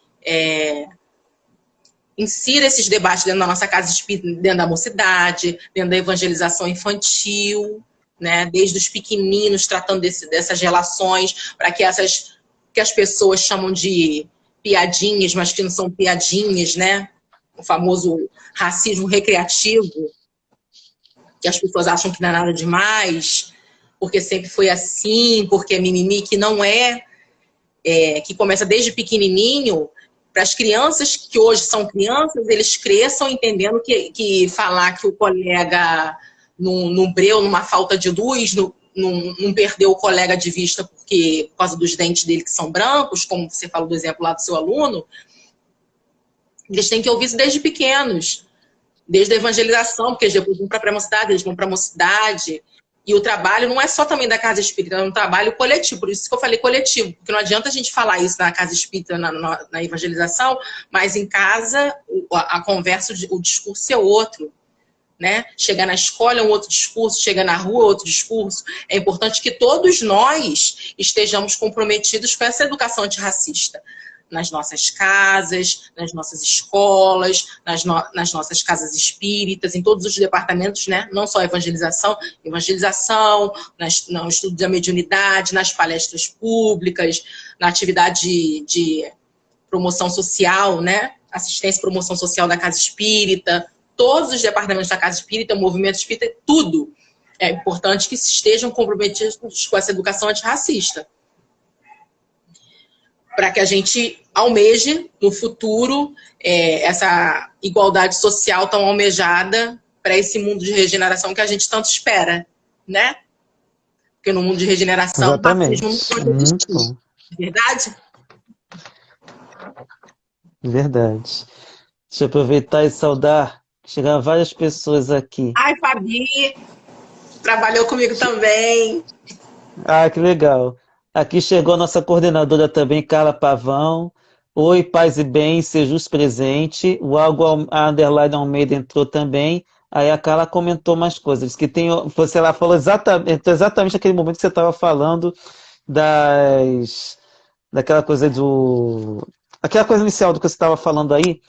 insira esses debates dentro da nossa casa espírita, dentro da mocidade, dentro da evangelização infantil, né? Desde os pequeninos, tratando dessas relações, para que as pessoas chamam de piadinhas, mas que não são piadinhas, né? O famoso racismo recreativo, que as pessoas acham que não é nada demais, porque sempre foi assim, porque é mimimi, que não é, que começa desde pequenininho. Para as crianças que hoje são crianças, eles cresçam entendendo que falar que o colega não breu numa falta de luz, não perdeu o colega de vista por causa dos dentes dele que são brancos, como você falou do exemplo lá do seu aluno, eles têm que ouvir isso desde pequenos, desde a evangelização, porque eles depois vão para a pré-mocidade, eles vão para a mocidade. E o trabalho não é só também da casa espírita, é um trabalho coletivo, por isso que eu falei coletivo, porque não adianta a gente falar isso na casa espírita, na evangelização, mas em casa a conversa, o discurso é outro, né? Chegar na escola é um outro discurso, chegar na rua é outro discurso. É importante que todos nós estejamos comprometidos com essa educação antirracista. nas nossas casas, nas nossas escolas, nas nossas casas espíritas, em todos os departamentos, né? Não só evangelização, no estudo da mediunidade, nas palestras públicas, na atividade de promoção social, né? Assistência e promoção social da Casa Espírita, todos os departamentos da Casa Espírita, o movimento espírita, tudo. É importante que estejam comprometidos com essa educação antirracista, para que a gente almeje, no futuro, essa igualdade social tão almejada para esse mundo de regeneração que a gente tanto espera, né? Porque no mundo de regeneração, o racismo não pode existir. Verdade? Verdade. Deixa eu aproveitar e saudar. Chegaram várias pessoas aqui. Ai, Fabi, trabalhou comigo também. Ah, que legal. Aqui chegou a nossa coordenadora também, Carla Pavão. Oi, paz e bem, sejus presente. O Algo Underline Almeida entrou também. Aí a Carla comentou mais coisas. Que tem, ela falou exatamente naquele momento que você estava falando daquela coisa aquela coisa inicial do que você estava falando aí.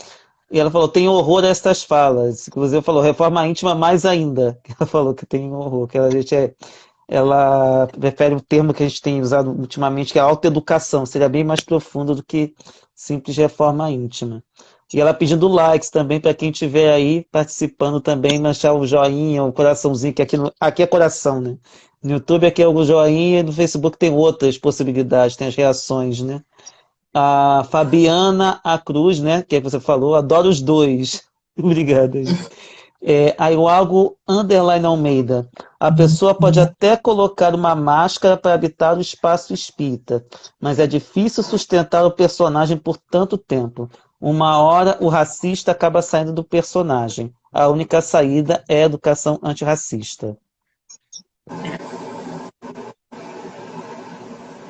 E ela falou, tem horror a estas falas. Inclusive, falou, reforma íntima mais ainda. Ela falou que tem horror, que ela prefere um termo que a gente tem usado ultimamente, que é autoeducação. Seria bem mais profundo do que simples reforma íntima. E ela pedindo likes também para quem estiver aí participando também, manchar o joinha, o coraçãozinho, que aqui é coração, né? No YouTube aqui é o joinha e no Facebook tem outras possibilidades, tem as reações, né? A Fabiana A Cruz, né, que você falou, adoro os dois. Obrigado. Aí o Algo Underline Almeida. A pessoa pode até colocar uma máscara para habitar o espaço espírita, mas é difícil sustentar o personagem por tanto tempo. Uma hora o racista acaba saindo do personagem. A única saída é a educação antirracista.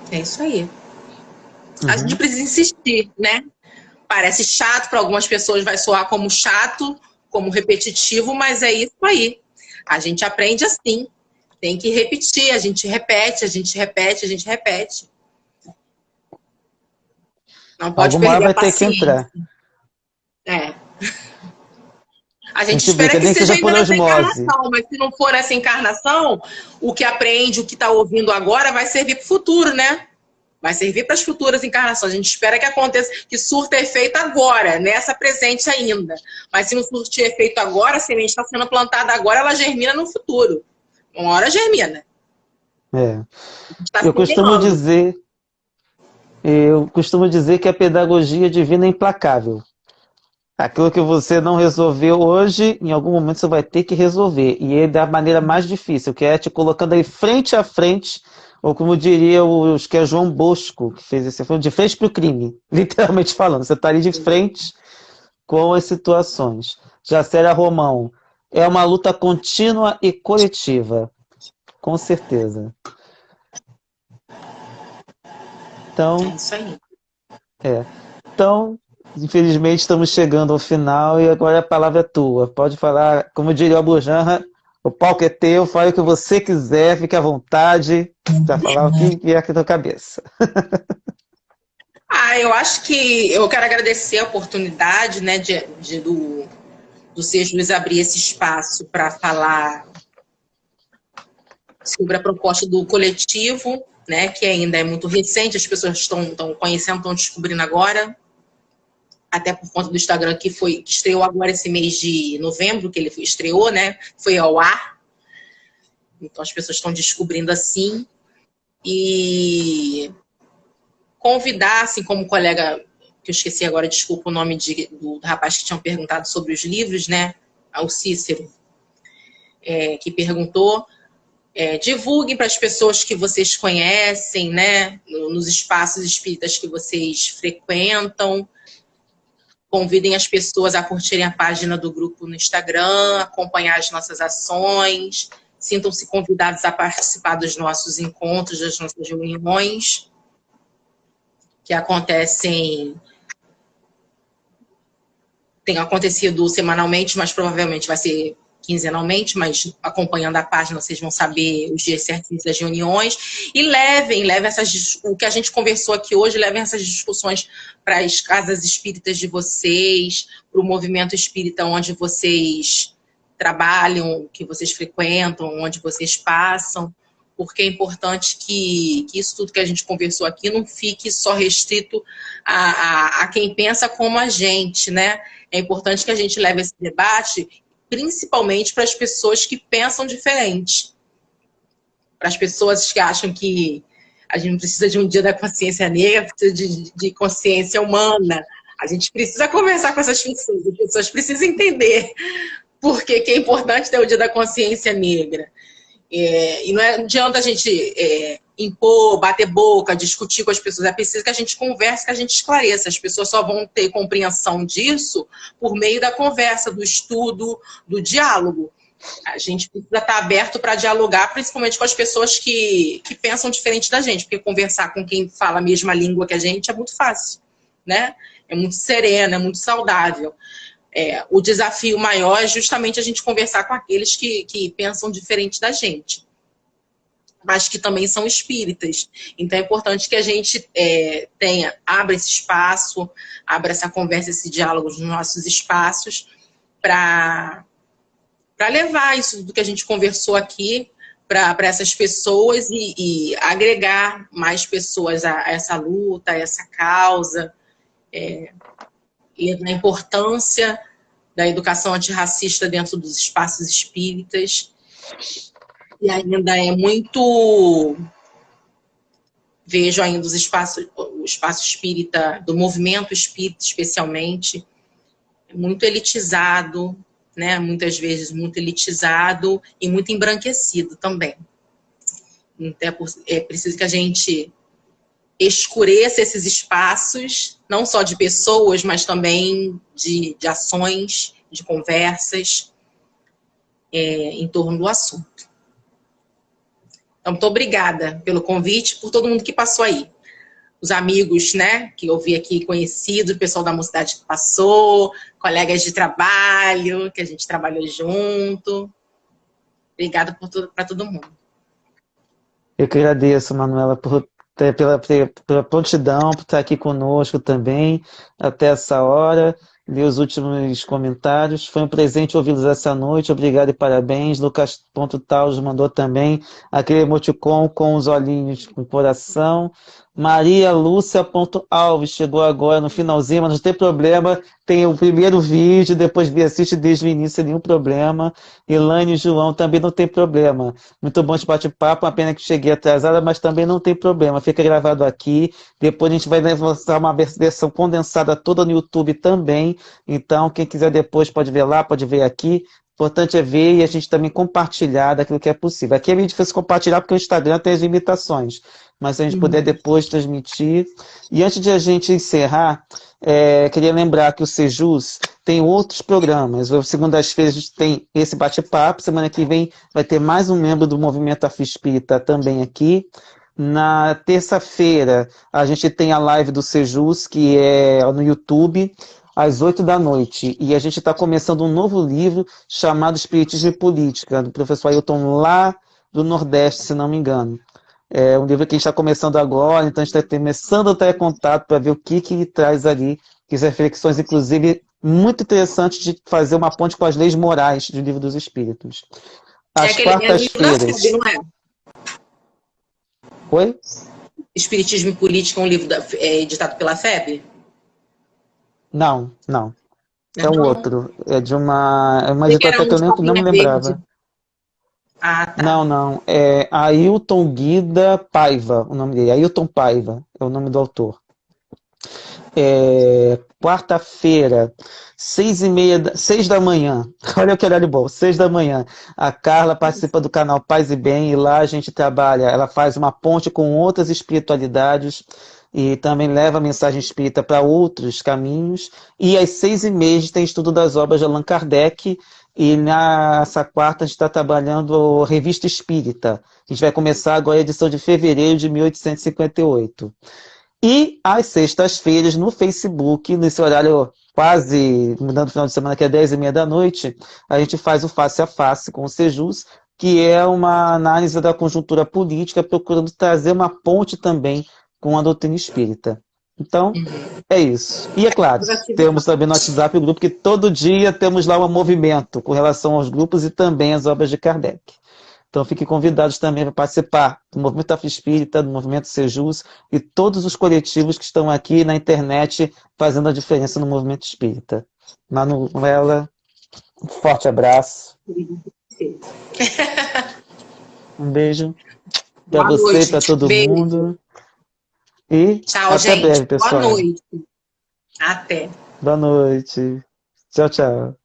É isso aí. A gente precisa insistir, né? Parece chato, para algumas pessoas vai soar como chato, como repetitivo, mas é isso aí. A gente aprende assim. Tem que repetir, a gente repete, a gente repete, a gente repete. Não pode Alguma hora perder a vai ter que paciência. entrar. A gente Fica, espera que nem que seja seja por ainda nessa osmose. encarnação, mas se não for nessa encarnação, o que aprende, o que está ouvindo agora vai servir para o futuro, né? Vai servir para as futuras encarnações. A gente espera que aconteça, que surta efeito agora, nessa presente ainda. Mas se não surtir efeito agora, a semente está sendo plantada agora, ela germina no futuro. Uma hora germina. Tá Eu costumo dizer que a pedagogia divina é implacável. Aquilo que você não resolveu hoje, em algum momento você vai ter que resolver. E é da maneira mais difícil, que é te colocando aí frente a frente, ou como diria que é João Bosco, que fez esse filme, de frente para o crime, literalmente falando. Você está ali de frente com as situações. Jacélia Romão, é uma luta contínua e coletiva. Com certeza. Então, É isso aí. Então, infelizmente, estamos chegando ao final e agora a palavra é tua. Pode falar, como diria o Abujanra, o palco é teu, fale o que você quiser, fique à vontade para falar o que vier aqui na tua cabeça. Eu acho que eu quero agradecer a oportunidade, né, do Ser Luz abrir esse espaço para falar sobre a proposta do coletivo, né, que ainda é muito recente, as pessoas estão conhecendo, estão descobrindo agora, até por conta do Instagram que estreou agora esse mês de novembro, que ele estreou, né, foi ao ar. Então as pessoas estão descobrindo assim. E convidar, assim como o colega, que eu esqueci agora, desculpa o nome do rapaz que tinham perguntado sobre os livros, né, ao Cícero, que perguntou, divulguem para as pessoas que vocês conhecem, né, nos espaços espíritas que vocês frequentam, convidem as pessoas a curtirem a página do grupo no Instagram, acompanhar as nossas ações, sintam-se convidados a participar dos nossos encontros, das nossas reuniões, que tem acontecido semanalmente, mas provavelmente vai ser quinzenalmente, mas acompanhando a página vocês vão saber os dias certinhos das reuniões, e levem o que a gente conversou aqui hoje, levem essas discussões para as casas espíritas de vocês, para o movimento espírita onde vocês trabalham, que vocês frequentam, onde vocês passam, porque é importante que isso tudo que a gente conversou aqui não fique só restrito a quem pensa como a gente, né? É importante que a gente leve esse debate principalmente para as pessoas que pensam diferente, para as pessoas que acham que a gente não precisa de um dia da consciência negra, precisa de consciência humana. A gente precisa conversar com essas pessoas, as pessoas precisam entender por que é importante ter o dia da consciência negra. E não adianta a gente impor, bater boca, discutir com as pessoas. É preciso que a gente converse, que a gente esclareça. As pessoas só vão ter compreensão disso por meio da conversa, do estudo, do diálogo. A gente precisa estar aberto para dialogar, principalmente com as pessoas que pensam diferente da gente, porque conversar com quem fala a mesma língua que a gente é muito fácil, né? É muito sereno, é muito saudável. O desafio maior é justamente a gente conversar com aqueles que pensam diferente da gente, mas que também são espíritas. Então é importante que a gente abra esse espaço, abra essa conversa, esse diálogo nos nossos espaços, para levar isso do que a gente conversou aqui para essas pessoas e agregar mais pessoas a essa luta, a essa causa, e na importância da educação antirracista dentro dos espaços espíritas. E ainda é muito... Vejo ainda o espaço espírita, do movimento espírita especialmente, muito elitizado, né? Muitas vezes muito elitizado e muito embranquecido também. Então é preciso que a gente escureça esses espaços, não só de pessoas, mas também de ações, de conversas em torno do assunto. Então, muito obrigada pelo convite, por todo mundo que passou aí. Os amigos, né, que eu vi aqui conhecidos, o pessoal da mocidade que passou, colegas de trabalho, que a gente trabalhou junto. Obrigada para todo mundo. Eu que agradeço, Manuela, pela prontidão, por estar aqui conosco também, até essa hora, ler os últimos comentários. Foi um presente ouvi-los essa noite, obrigado e parabéns. Lucas.Taus mandou também aquele emoticon com os olhinhos com o coração. Maria Lúcia.Alves chegou agora no finalzinho, mas não tem problema, tem o primeiro vídeo, depois assiste desde o início, sem nenhum problema. Elaine João também não tem problema. Muito bom esse bate-papo, uma pena que cheguei atrasada, mas também não tem problema, fica gravado aqui. Depois a gente vai lançar uma versão condensada toda no YouTube também, então quem quiser depois pode ver lá, pode ver aqui. O importante é ver e a gente também compartilhar daquilo que é possível. Aqui é meio difícil compartilhar porque o Instagram tem as limitações, mas se a gente puder depois transmitir. E antes de a gente encerrar, queria lembrar que o Sejus tem outros programas. Segundas-feiras a gente tem esse bate-papo, semana que vem vai ter mais um membro do Movimento Afroespírita também aqui. Na terça-feira a gente tem a live do Sejus, que é no YouTube, às 8 da noite, e a gente está começando um novo livro chamado Espiritismo e Política, do professor Ailton, lá do Nordeste, se não me engano. É um livro que a gente está começando agora, então a gente está começando a ter contato para ver o que ele traz ali, que são reflexões, inclusive, muito interessantes de fazer uma ponte com as leis morais do Livro dos Espíritos. Às quartas-feiras... não é? Oi? Espiritismo e Política é um livro editado pela FEB? Não. É um outro. É de uma editora que eu não me lembrava. Ah, tá. Não. É Ailton Guida Paiva, o nome dele. Ailton Paiva é o nome do autor. Quarta-feira, 6 da manhã. Olha que horário bom, 6 da manhã. A Carla participa do canal Paz e Bem, e lá a gente trabalha, ela faz uma ponte com outras espiritualidades e também leva a mensagem espírita para outros caminhos. E às 6h30 tem estudo das obras de Allan Kardec, e nessa quarta a gente está trabalhando a Revista Espírita. A gente vai começar agora a edição de fevereiro de 1858. E às sextas-feiras, no Facebook, nesse horário quase mudando o final de semana, que é 10h30 da noite, a gente faz o Face a Face com o Sejus, que é uma análise da conjuntura política, procurando trazer uma ponte também com a doutrina espírita. Então, é isso. E é claro, temos também no WhatsApp o grupo que todo dia temos lá um movimento com relação aos grupos e também às obras de Kardec. Então, fiquem convidados também para participar do Movimento Afroespírita, do Movimento Sejus e todos os coletivos que estão aqui na internet fazendo a diferença no movimento espírita. Manuela, um forte abraço. Um beijo para você e para todo mundo. E tchau, até gente. breve, pessoal. Boa noite. Até. Boa noite. Tchau, tchau.